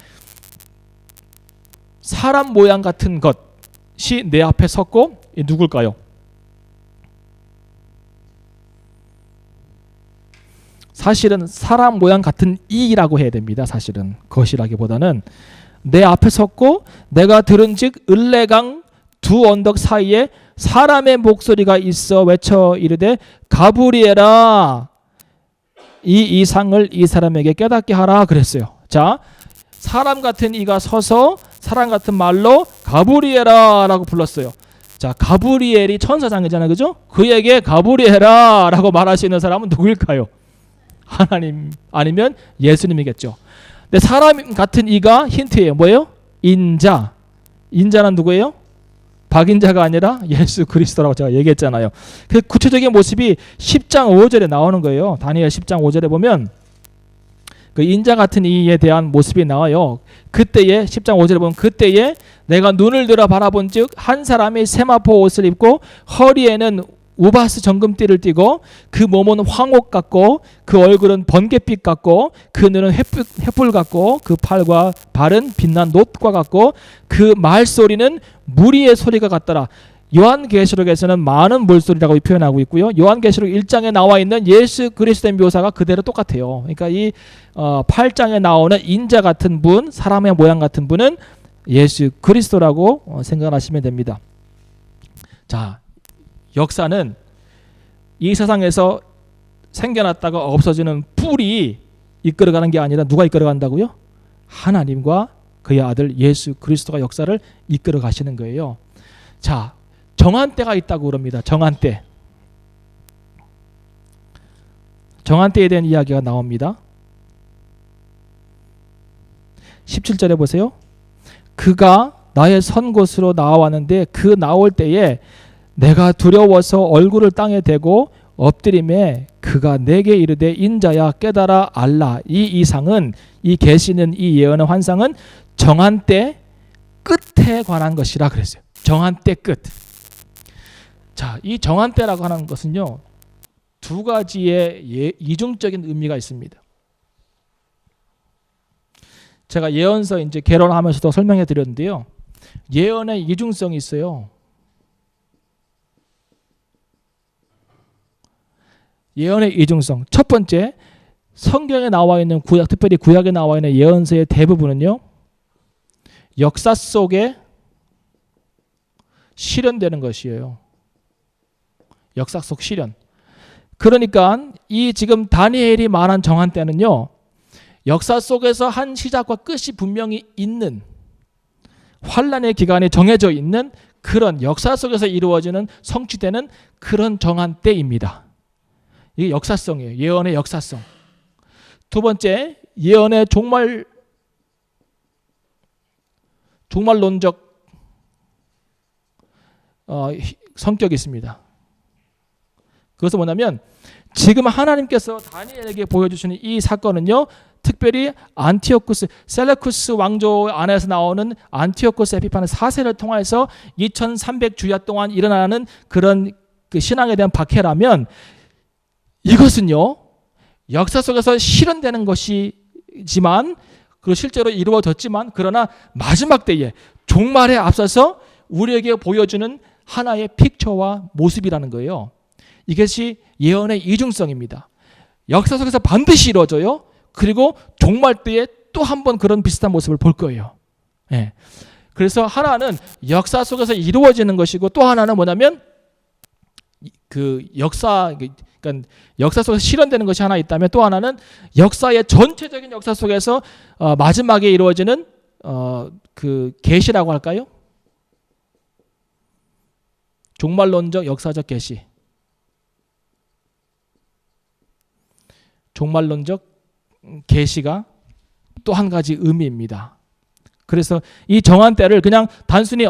사람 모양 같은 것이 내 앞에 섰고, 누굴까요? 사실은 사람 모양 같은 이라고 해야 됩니다. 사실은 것이라기보다는 내 앞에 섰고 내가 들은즉 을레강 두 언덕 사이에 사람의 목소리가 있어 외쳐 이르되 가브리엘아 이 이상을 이 사람에게 깨닫게 하라 그랬어요. 자, 사람 같은 이가 서서 사람 같은 말로 가브리엘아 라고 불렀어요. 자, 가브리엘이 천사장이잖아요. 그죠? 그에게 가브리엘아 라고 말할 수 있는 사람은 누구일까요? 하나님 아니면 예수님이겠죠. 근데 사람 같은 이가 힌트예요. 뭐예요? 인자. 인자는 누구예요? 박인자가 아니라 예수 그리스도라고 제가 얘기했잖아요. 그 구체적인 모습이 10장 5절에 나오는 거예요. 다니엘 10장 5절에 보면 그 인자 같은 이에 대한 모습이 나와요. 그때에 10장 5절에 보면 그때에 내가 눈을 들어 바라본 즉 한 사람이 세마포 옷을 입고 허리에는 우바스 정금띠를 띠고 그 몸은 황옥 같고 그 얼굴은 번갯빛 같고 그 눈은 횃불 같고 그 팔과 발은 빛난 놋과 같고 그 말소리는 무리의 소리가 같더라. 요한계시록에서는 많은 물소리라고 표현하고 있고요. 요한계시록 1장에 나와 있는 예수 그리스도의 묘사가 그대로 똑같아요. 그러니까 이 8장에 나오는 인자 같은 분, 사람의 모양 같은 분은 예수 그리스도라고 생각하시면 됩니다. 자, 역사는 이 세상에서 생겨났다가 없어지는 뿔이 이끌어가는 게 아니라 누가 이끌어간다고요? 하나님과 그의 아들 예수 그리스도가 역사를 이끌어 가시는 거예요. 자, 정한 때가 있다고 그럽니다. 정한 때. 정한 때에 대한 이야기가 나옵니다. 17절에 보세요. 그가 나의 선 곳으로 나와왔는데 그 나올 때에 내가 두려워서 얼굴을 땅에 대고 엎드림에 그가 내게 이르되 인자야 깨달아 알라. 이 이상은, 이 계시는 이 예언의 환상은 정한 때 끝에 관한 것이라 그랬어요. 정한 때 끝. 자, 이 정한 때라고 하는 것은요, 두 가지의 이중적인 의미가 있습니다. 제가 예언서 이제 개론하면서도 설명해 드렸는데요. 예언의 이중성이 있어요. 예언의 이중성. 첫 번째, 성경에 나와 있는 구약, 특별히 구약에 나와 있는 예언서의 대부분은요, 역사 속에 실현되는 것이에요. 역사 속 실현. 그러니까 이 지금 다니엘이 말한 정한 때는요, 역사 속에서 한 시작과 끝이 분명히 있는, 환란의 기간이 정해져 있는 그런 역사 속에서 이루어지는, 성취되는 그런 정한 때입니다. 이게 역사성이에요. 예언의 역사성. 두 번째, 예언의 종말론적 성격이 있습니다. 그것은 뭐냐면 지금 하나님께서 다니엘에게 보여주시는 이 사건은요, 특별히 안티오쿠스, 셀레쿠스 왕조 안에서 나오는 안티오쿠스 에피파네 4세를 통해서 2300주야 동안 일어나는 그런 그 신앙에 대한 박해라면, 이것은요 역사 속에서 실현되는 것이지만, 그리고 실제로 이루어졌지만, 그러나 마지막 때에 종말에 앞서서 우리에게 보여주는 하나의 픽처와 모습이라는 거예요. 이것이 예언의 이중성입니다. 역사 속에서 반드시 이루어져요. 그리고 종말 때에 또 한 번 그런 비슷한 모습을 볼 거예요. 예. 그래서 하나는 역사 속에서 이루어지는 것이고, 또 하나는 뭐냐면 그 그러니까 역사 속에서 실현되는 것이 하나 있다면, 또 하나는 역사의 전체적인 역사 속에서 마지막에 이루어지는 그 계시라고 할까요? 종말론적 역사적 계시. 종말론적 계시가 또 한 가지 의미입니다. 그래서 이 정한 때를 그냥 단순히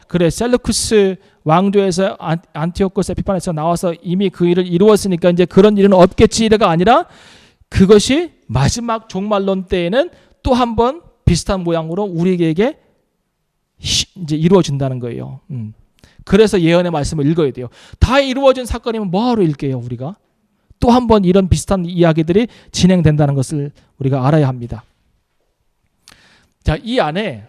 그래 셀루쿠스 왕조에서 안티오코스 에피파네스가 나와서 이미 그 일을 이루었으니까 이제 그런 일은 없겠지가 아니라, 그것이 마지막 종말론 때에는 또 한 번 비슷한 모양으로 우리에게 이제 이루어진다는 거예요. 그래서 예언의 말씀을 읽어야 돼요. 다 이루어진 사건이면 뭐하러 읽게요, 우리가? 또 한 번 이런 비슷한 이야기들이 진행된다는 것을 우리가 알아야 합니다. 자, 이 안에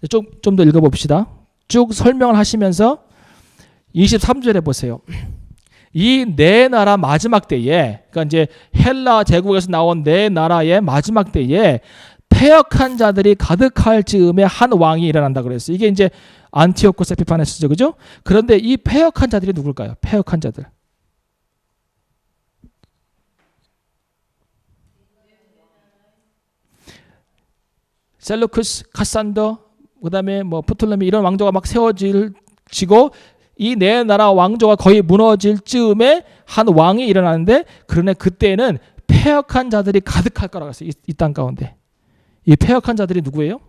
좀 더 읽어봅시다. 쭉 설명을 하시면서 23절에 보세요. 이 네 나라 마지막 때에, 그러니까 이제 헬라 제국에서 나온 네 나라의 마지막 때에 패역한 자들이 가득할 즈음에 한 왕이 일어난다 그랬어요. 이게 이제 안티오코스 에피파네스죠, 그죠? 그런데 이 패역한 자들이 누굴까요? 패역한 자들. 셀루쿠스, 카산더, 그다음에 뭐 프톨레미 이런 왕조가 막 세워지고 이 네 나라 왕조가 거의 무너질 즈음에 한 왕이 일어나는데, 그러나 그때는 패역한 자들이 가득할 거라고 했어요. 이 땅 가운데. 이 패역한 자들이 누구예요?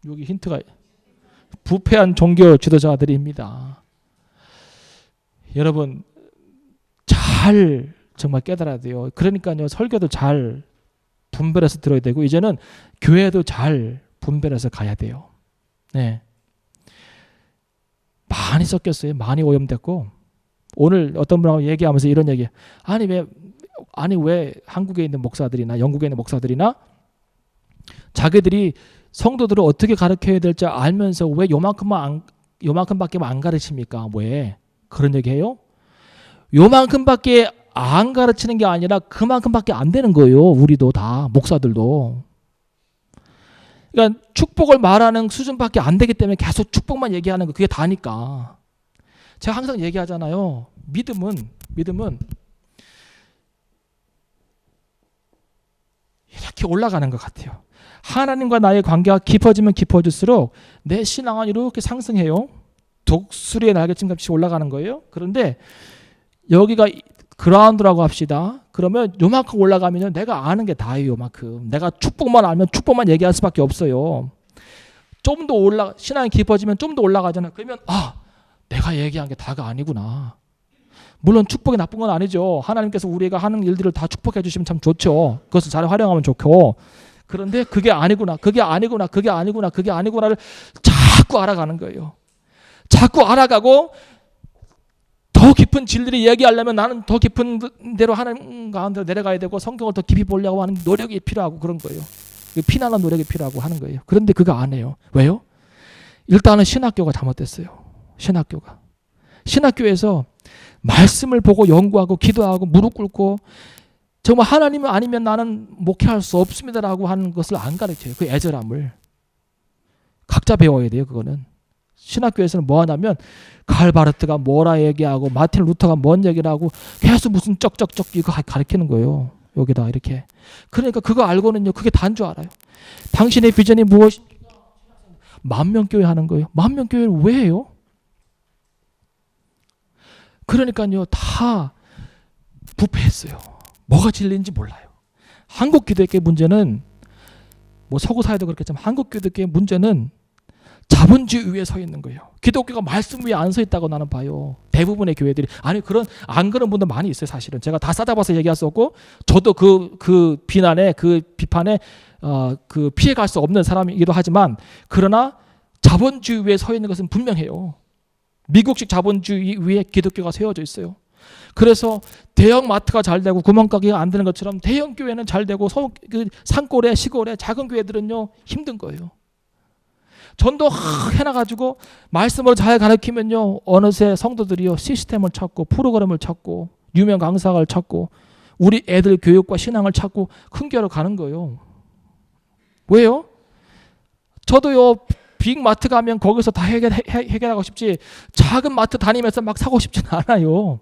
여기 힌트가 부패한 종교 지도자들입니다. 여러분 잘 정말 깨달아야 돼요. 그러니까요, 설교도 잘 분별해서 들어야 되고, 이제는 교회도 잘 분별해서 가야 돼요. 네. 많이 섞였어요. 많이 오염됐고, 오늘 어떤 분하고 얘기하면서 이런 얘기, 아니 왜 한국에 있는 목사들이나 영국에 있는 목사들이나 자기들이 성도들을 어떻게 가르쳐야 될지 알면서 왜 요만큼밖에 안 가르칩니까? 왜 그런 얘기해요? 요만큼밖에 안 가르치는 게 아니라 그만큼밖에 안 되는 거예요. 우리도 다, 목사들도. 그러니까 축복을 말하는 수준밖에 안 되기 때문에 계속 축복만 얘기하는 거, 그게 다니까. 제가 항상 얘기하잖아요. 믿음은 이렇게 올라가는 것 같아요. 하나님과 나의 관계가 깊어지면 깊어질수록 내 신앙은 이렇게 상승해요. 독수리의 날개침같이 올라가는 거예요. 그런데 여기가 그라운드라고 합시다. 그러면 요만큼 올라가면 내가 아는 게 다예요. 요만큼. 내가 축복만 알면 축복만 얘기할 수밖에 없어요. 좀 더 신앙이 깊어지면 좀 더 올라가잖아요. 그러면 내가 얘기한 게 다가 아니구나. 물론 축복이 나쁜 건 아니죠. 하나님께서 우리가 하는 일들을 다 축복해 주시면 참 좋죠. 그것을 잘 활용하면 좋고. 그런데 그게 아니구나를 자꾸 알아가는 거예요. 자꾸 알아가고, 더 깊은 진리를 얘기하려면 나는 더 깊은 대로 하나님 가운데로 내려가야 되고, 성경을 더 깊이 보려고 하는 노력이 필요하고 그런 거예요. 피나는 노력이 필요하고 하는 거예요. 그런데 그거 안 해요. 왜요? 일단은 신학교가 잘못됐어요. 신학교가. 신학교에서 말씀을 보고 연구하고 기도하고 무릎 꿇고 정말 하나님 아니면 나는 목회할 수 없습니다라고 하는 것을 안 가르쳐요. 그 애절함을. 각자 배워야 돼요. 그거는. 신학교에서는 뭐 하냐면 칼바르트가 뭐라 얘기하고 마틴 루터가 뭔 얘기를 하고 계속 무슨 쩍쩍쩍 이거 가르치는 거예요. 여기다 이렇게. 그러니까 그거 알고는요. 그게 다인 줄 알아요. 당신의 비전이 무엇입니까? 만명교회 하는 거예요. 만명교회를 왜 해요? 그러니까요. 다 부패했어요. 뭐가 진리인지 몰라요. 한국 기독교의 문제는 뭐 서구 사회도 그렇겠지만 한국 기독교의 문제는 자본주의 위에 서 있는 거예요. 기독교가 말씀 위에 안 서 있다고 나는 봐요. 대부분의 교회들이. 아니 안 그런 분들 많이 있어요. 사실은. 제가 다 싸잡아서 얘기할 수 없고 저도 그 비난에 그 비판에 그 피해갈 수 없는 사람이기도 하지만 그러나 자본주의 위에 서 있는 것은 분명해요. 미국식 자본주의 위에 기독교가 세워져 있어요. 그래서 대형 마트가 잘 되고 구멍가게가 안 되는 것처럼 대형 교회는 잘 되고 그 산골에 시골에 작은 교회들은요 힘든 거예요. 전도 해놔가지고 말씀으로 잘 가르치면요 어느새 성도들이요 시스템을 찾고 프로그램을 찾고 유명 강사를 찾고 우리 애들 교육과 신앙을 찾고 큰 교회로 가는 거예요. 왜요? 저도요 빅마트 가면 거기서 다 해결하고 싶지 작은 마트 다니면서 막 사고 싶지는 않아요.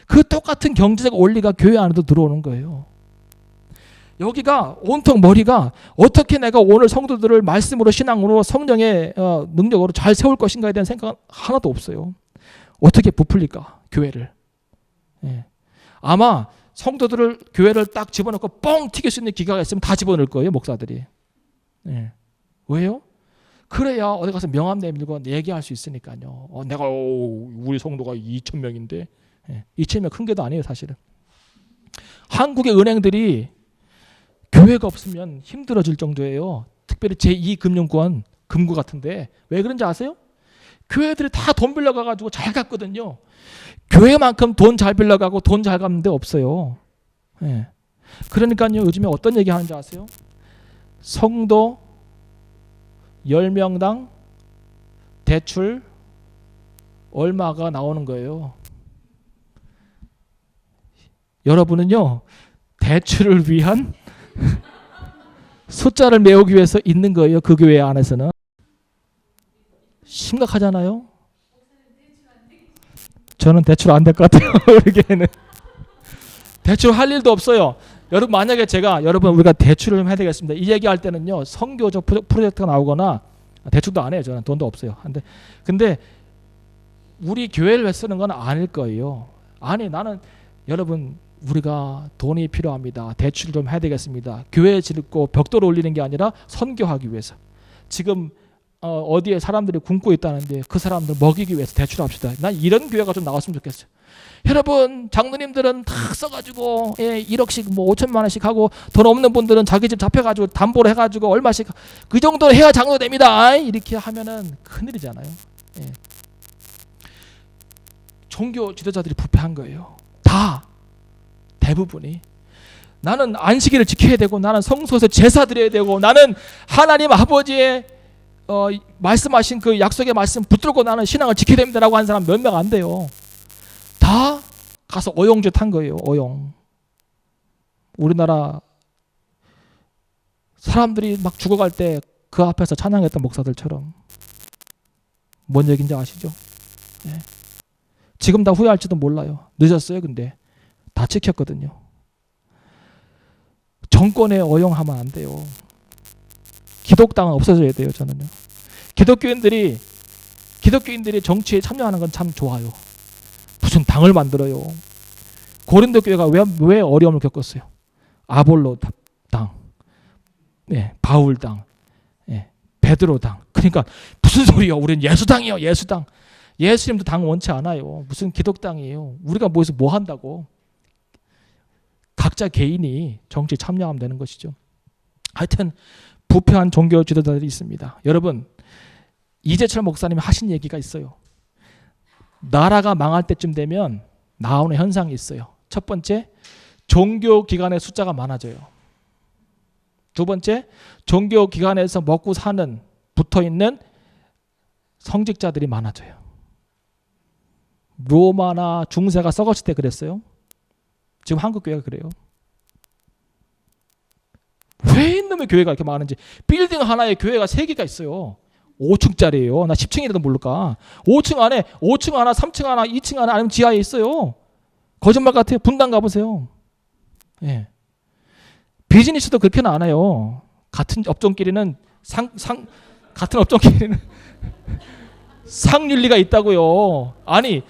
그 똑같은 경제적 원리가 교회 안에도 들어오는 거예요. 여기가 온통 머리가 어떻게 내가 오늘 성도들을 말씀으로 신앙으로 성령의 능력으로 잘 세울 것인가에 대한 생각은 하나도 없어요. 어떻게 부풀릴까 교회를. 예. 아마 성도들을 교회를 딱 집어넣고 뻥 튀길 수 있는 기가가 있으면 다 집어넣을 거예요 목사들이. 예. 왜요? 그래야 어디 가서 명함 내밀고 얘기할 수 있으니까요. 내가 우리 성도가 2,000명인데 2,000명 큰 게도 아니에요 사실은. 한국의 은행들이 교회가 없으면 힘들어질 정도예요. 특별히 제2금융권 금고 같은데 왜 그런지 아세요? 교회들이 다 돈 빌려가가지고 잘 갔거든요. 교회만큼 돈 잘 빌려가고 돈 잘 갚는 데 없어요. 예. 그러니까요 요즘에 어떤 얘기 하는지 아세요? 성도 10명당 대출 얼마가 나오는 거예요. 여러분은요 대출을 위한 숫자를 메우기 위해서 있는 거예요. 그 교회 안에서는. 심각하잖아요. 저는 대출 안 될 것 같아요. 우리 교회는. 대출 할 일도 없어요. 여러분 만약에 우리가 대출을 좀 해야 되겠습니다. 이 얘기할 때는요. 선교적 프로젝트가 나오거나 대출도 안 해요. 저는 돈도 없어요. 근데 우리 교회를 쓰는 건 아닐 거예요. 아니 나는 여러분 우리가 돈이 필요합니다. 대출 좀 해야 되겠습니다. 교회 짓고 벽돌 올리는 게 아니라 선교하기 위해서. 지금 어디에 사람들이 굶고 있다는데 그 사람들 먹이기 위해서 대출합시다. 난 이런 교회가 좀 나왔으면 좋겠어요. 여러분 장로님들은 다 써가지고 1억씩 뭐 5천만 원씩 하고 돈 없는 분들은 자기 집 잡혀가지고 담보로 해가지고 얼마씩 그 정도로 해야 장로 됩니다. 이렇게 하면은 큰일이잖아요. 예. 종교 지도자들이 부패한 거예요. 다 대부분이. 나는 안식일을 지켜야 되고 나는 성소에서 제사 드려야 되고 나는 하나님 아버지의 말씀하신 그 약속의 말씀 붙들고 나는 신앙을 지켜야 됩니다라고 하는 사람 몇 명 안 돼요. 다 가서 어용짓 한 거예요. 어용. 우리나라 사람들이 막 죽어갈 때 그 앞에서 찬양했던 목사들처럼. 뭔 얘기인지 아시죠? 네. 지금 다 후회할지도 몰라요. 늦었어요. 근데 다 찍혔거든요. 정권에 어용하면 안 돼요. 기독당은 없어져야 돼요. 저는요. 기독교인들이 정치에 참여하는 건 참 좋아요. 무슨 당을 만들어요. 고린도 교회가 왜 어려움을 겪었어요? 아볼로 당, 바울 당, 베드로 당. 그러니까 무슨 소리요? 우리는 예수당이요. 예수당. 예수님도 당 원치 않아요. 무슨 기독당이에요. 우리가 모여서 뭐 한다고. 각자 개인이 정치에 참여하면 되는 것이죠. 하여튼 부패한 종교 지도자들이 있습니다. 여러분 이재철 목사님이 하신 얘기가 있어요. 나라가 망할 때쯤 되면 나오는 현상이 있어요. 첫 번째, 종교기관의 숫자가 많아져요. 두 번째, 종교기관에서 먹고 사는 붙어있는 성직자들이 많아져요. 로마나 중세가 썩었을 때 그랬어요. 지금 한국 교회가 그래요. 왜 이놈의 교회가 이렇게 많은지. 빌딩 하나에 교회가 3개가 있어요. 5층짜리예요. 나 10층이라도 모를까. 5층 안에 5층 하나, 3층 하나, 2층 하나, 아니면 지하에 있어요. 거짓말 같아요. 분당 가보세요. 예. 비즈니스도 그렇게는 안 해요. 같은 업종끼리는 같은 업종끼리는 상윤리가 있다고요. 아니,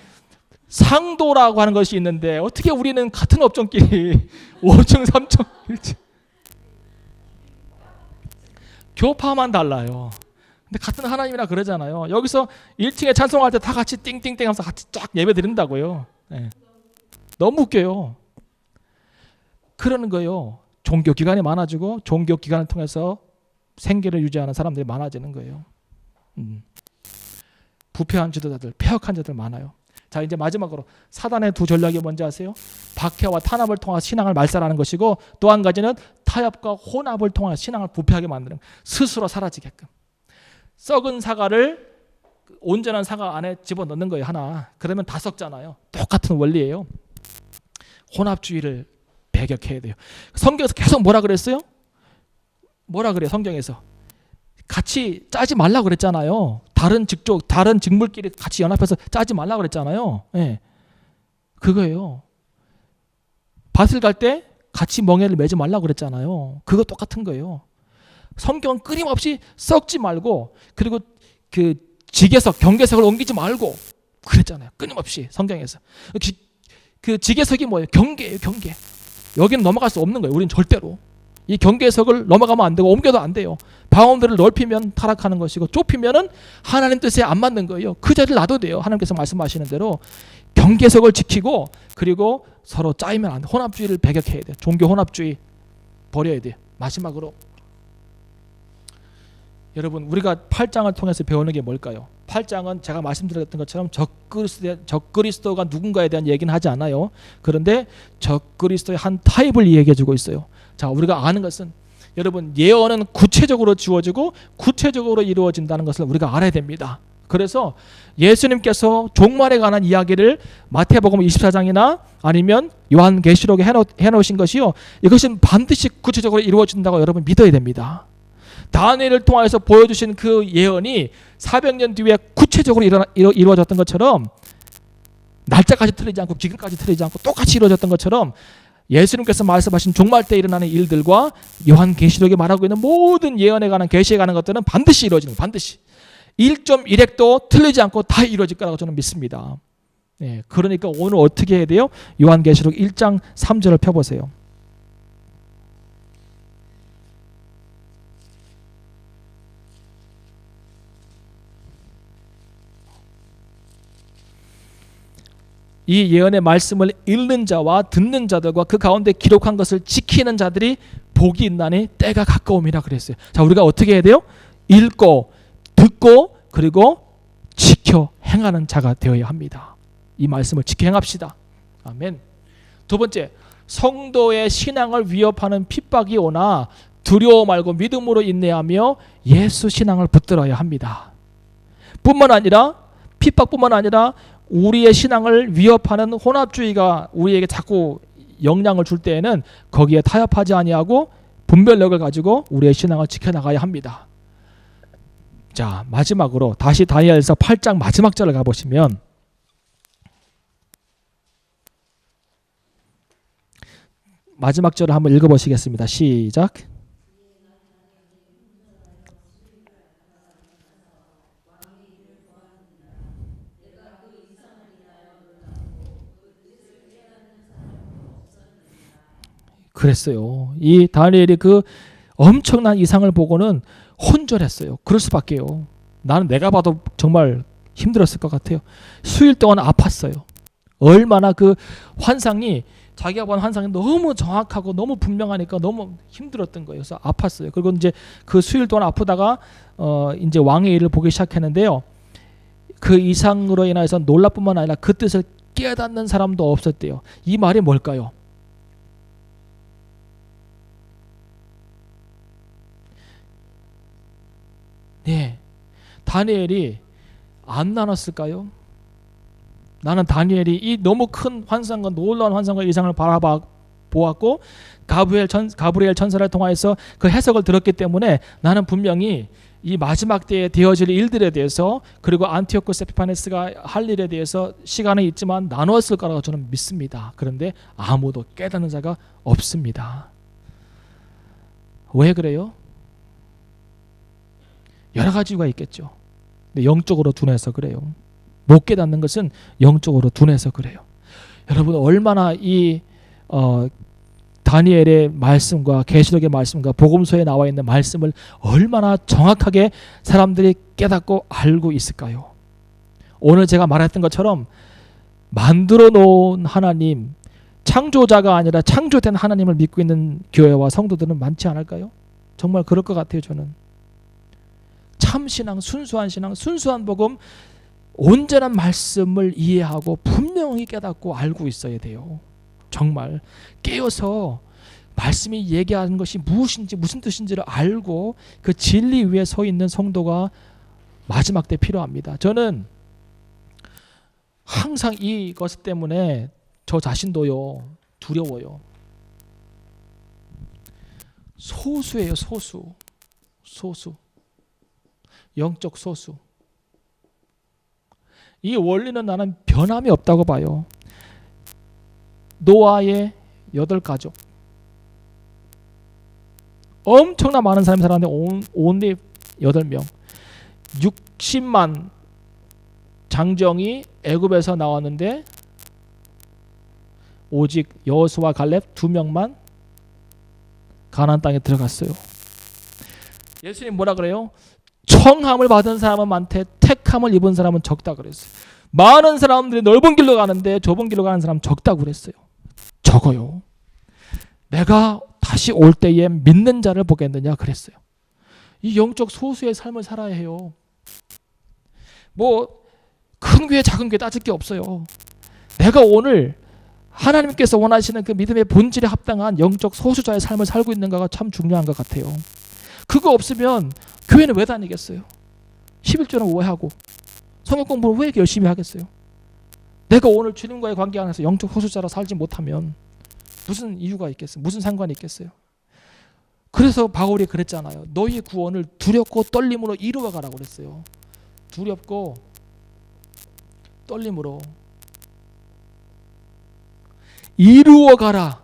상도라고 하는 것이 있는데 어떻게 우리는 같은 업종끼리 5층, 3층, 1층 교파만 달라요. 근데 같은 하나님이라 그러잖아요. 여기서 1층에 찬송할 때 다 같이 띵띵띵 하면서 같이 쫙 예배 드린다고요. 네. 너무 웃겨요. 그러는 거예요. 종교기관이 많아지고 종교기관을 통해서 생계를 유지하는 사람들이 많아지는 거예요. 부패한 지도자들, 폐역한 자들 많아요. 자, 이제 마지막으로 사단의 두 전략이 뭔지 아세요? 박해와 탄압을 통해서 신앙을 말살하는 것이고, 또 한 가지는 타협과 혼합을 통해서 신앙을 부패하게 만드는, 스스로 사라지게끔. 썩은 사과를 온전한 사과 안에 집어넣는 거예요. 하나. 그러면 다 썩잖아요. 똑같은 원리예요. 혼합주의를 배격해야 돼요. 성경에서 계속 뭐라 그랬어요? 뭐라 그래요? 성경에서 같이 짜지 말라 그랬잖아요. 다른 직종, 다른 직물끼리 같이 연합해서 짜지 말라 그랬잖아요. 예. 그거예요. 밭을 갈 때 같이 멍에를 매지 말라 그랬잖아요. 그거 똑같은 거예요. 성경은 끊임없이 썩지 말고, 그리고 그 직에석, 경계석을 옮기지 말고 그랬잖아요. 끊임없이 성경에서. 그 직계석이 뭐예요? 경계예요. 경계. 여기는 넘어갈 수 없는 거예요. 우리는 절대로. 이 경계석을 넘어가면 안 되고 옮겨도 안 돼요. 바운드를 넓히면 타락하는 것이고, 좁히면은 하나님 뜻에 안 맞는 거예요. 그 자리를 놔도 돼요. 하나님께서 말씀하시는 대로 경계석을 지키고, 그리고 서로 짜이면 안 돼. 혼합주의를 배격해야 돼. 종교 혼합주의 버려야 돼. 마지막으로 여러분, 우리가 8장을 통해서 배우는 게 뭘까요? 8장은 제가 말씀드렸던 것처럼 적그리스도가 누군가에 대한 얘기는 하지 않아요. 그런데 적그리스도의 한 타입을 이야기해 주고 있어요. 자, 우리가 아는 것은, 여러분, 예언은 구체적으로 주어지고 구체적으로 이루어진다는 것을 우리가 알아야 됩니다. 그래서 예수님께서 종말에 관한 이야기를 마태복음 24장이나 아니면 요한계시록에 해놓으신 것이요, 이것은 반드시 구체적으로 이루어진다고 여러분 믿어야 됩니다. 다니엘을 통해서 보여주신 그 예언이 400년 뒤에 구체적으로 이루어졌던 것처럼, 날짜까지 틀리지 않고 기간까지 틀리지 않고 똑같이 이루어졌던 것처럼, 예수님께서 말씀하신 종말 때 일어나는 일들과 요한계시록에 말하고 있는 모든 예언에 관한, 계시에 관한 것들은 반드시 이루어지는 거예요. 반드시 1.1획도 틀리지 않고 다 이루어질 거라고 저는 믿습니다. 네, 그러니까 오늘 어떻게 해야 돼요? 요한계시록 1장 3절을 펴보세요. 이 예언의 말씀을 읽는 자와 듣는 자들과 그 가운데 기록한 것을 지키는 자들이 복이 있나니 때가 가까움이라 그랬어요. 자, 우리가 어떻게 해야 돼요? 읽고 듣고 그리고 지켜 행하는 자가 되어야 합니다. 이 말씀을 지켜 행합시다. 아멘. 두 번째, 성도의 신앙을 위협하는 핍박이 오나 두려워 말고 믿음으로 인내하며 예수 신앙을 붙들어야 합니다. 뿐만 아니라, 핍박뿐만 아니라 우리의 신앙을 위협하는 혼합주의가 우리에게 자꾸 영향을 줄 때에는 거기에 타협하지 아니하고 분별력을 가지고 우리의 신앙을 지켜나가야 합니다. 자, 마지막으로 다시 다니엘서 8장 마지막 절을 가보시면, 마지막 절을 한번 읽어보시겠습니다. 시작. 그랬어요. 이 다니엘이 그 엄청난 이상을 보고는 혼절했어요. 그럴 수밖에요. 나는 내가 봐도 정말 힘들었을 것 같아요. 수일 동안 아팠어요. 얼마나 그 환상이, 자기가 본 환상이 너무 정확하고 너무 분명하니까 너무 힘들었던 거예요. 그래서 아팠어요. 그리고 이제 그 수일 동안 아프다가 이제 왕의 일을 보기 시작했는데요. 그 이상으로 인해서 놀랄뿐만 아니라 그 뜻을 깨닫는 사람도 없었대요. 이 말이 뭘까요? 네, 다니엘이 안 나눴을까요? 나는 다니엘이 이 너무 큰 환상과 놀라운 환상과 이상을 바라보았고 가브리엘 천사를 통하여서 그 해석을 들었기 때문에 나는 분명히 이 마지막 때에 되어질 일들에 대해서 그리고 안티오코스 에피파네스가 할 일에 대해서 시간은 있지만 나누었을 거라고 저는 믿습니다. 그런데 아무도 깨닫는 자가 없습니다. 왜 그래요? 여러 가지 이유가 있겠죠. 근데 영적으로 둔해서 그래요. 못 깨닫는 것은 영적으로 둔해서 그래요. 여러분 얼마나 이 다니엘의 말씀과 계시록의 말씀과 복음서에 나와 있는 말씀을 얼마나 정확하게 사람들이 깨닫고 알고 있을까요? 오늘 제가 말했던 것처럼 만들어 놓은 하나님, 창조자가 아니라 창조된 하나님을 믿고 있는 교회와 성도들은 많지 않을까요? 정말 그럴 것 같아요. 저는 참신앙, 순수한 복음, 온전한 말씀을 이해하고 분명히 깨닫고 알고 있어야 돼요. 정말 깨어서 말씀이 얘기하는 것이 무엇인지 무슨 뜻인지를 알고 그 진리 위에 서 있는 성도가 마지막 때 필요합니다. 저는 항상 이것 때문에 저 자신도요 두려워요. 소수예요. 소수. 영적 소수. 이 원리는 나는 변함이 없다고 봐요. 노아의 8가족. 엄청나 많은 사람이 살았는데 only 8명. 60만 장정이 애굽에서 나왔는데 오직 여호수아 갈렙 2명만 가나안 땅에 들어갔어요. 예수님 뭐라 그래요? 청함을 받은 사람은 많대 택함을 입은 사람은 적다 그랬어요. 많은 사람들이 넓은 길로 가는데 좁은 길로 가는 사람은 적다고 그랬어요. 적어요. 내가 다시 올 때에 믿는 자를 보겠느냐 그랬어요. 이 영적 소수의 삶을 살아야 해요. 뭐 큰 교회 작은 교회 따질 게 없어요. 내가 오늘 하나님께서 원하시는 그 믿음의 본질에 합당한 영적 소수자의 삶을 살고 있는가가 참 중요한 것 같아요. 그거 없으면 교회는 왜 다니겠어요? 11조는 왜 하고 성경 공부를 왜 열심히 하겠어요? 내가 오늘 주님과의 관계 안에서 영적 소수자로 살지 못하면 무슨 이유가 있겠어요? 무슨 상관이 있겠어요? 그래서 바울이 그랬잖아요. 너희의 구원을 두렵고 떨림으로 이루어가라고 그랬어요. 두렵고 떨림으로 이루어가라.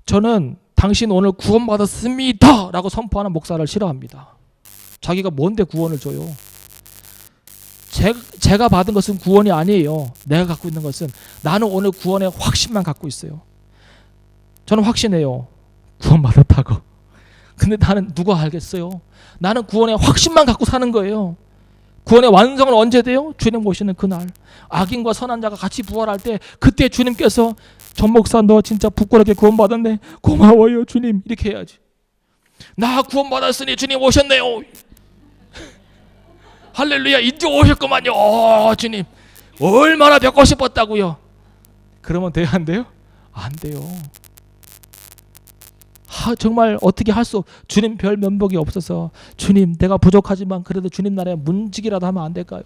저는 당신 오늘 구원받았습니다 라고 선포하는 목사를 싫어합니다. 자기가 뭔데 구원을 줘요? 제가 받은 것은 구원이 아니에요. 내가 갖고 있는 것은 나는 오늘 구원의 확신만 갖고 있어요. 저는 확신해요. 구원받았다고. 근데 나는 누가 알겠어요? 나는 구원의 확신만 갖고 사는 거예요. 구원의 완성은 언제 돼요? 주님 오시는 그날. 악인과 선한 자가 같이 부활할 때 그때 주님께서 전 목사 너 진짜 부끄럽게 구원받았네. 고마워요 주님. 이렇게 해야지. 나 구원받았으니 주님 오셨네요. 할렐루야 이제 오셨구만요. 주님 얼마나 뵙고 싶었다고요. 그러면 돼요 안 돼요? 안 돼요. 정말 어떻게 할 수 주님 별 면목이 없어서 주님 내가 부족하지만 그래도 주님 나라에 문지기라도 하면 안 될까요?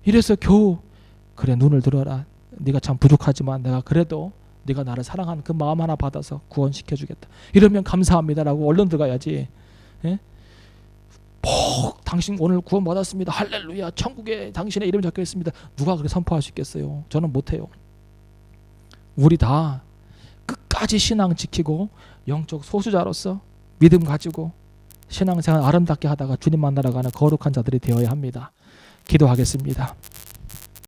이래서 겨우 그래 눈을 들어라. 네가 참 부족하지만 내가 그래도 네가 나를 사랑하는 그 마음 하나 받아서 구원시켜주겠다. 이러면 감사합니다라고 얼른 들어가야지. 예? 당신 오늘 구원받았습니다. 할렐루야 천국에 당신의 이름이 적혀 있습니다. 누가 그렇게 선포할 수 있겠어요? 저는 못해요. 우리 다 끝까지 신앙 지키고 영적 소수자로서 믿음 가지고 신앙생활 아름답게 하다가 주님 만나러 가는 거룩한 자들이 되어야 합니다. 기도하겠습니다.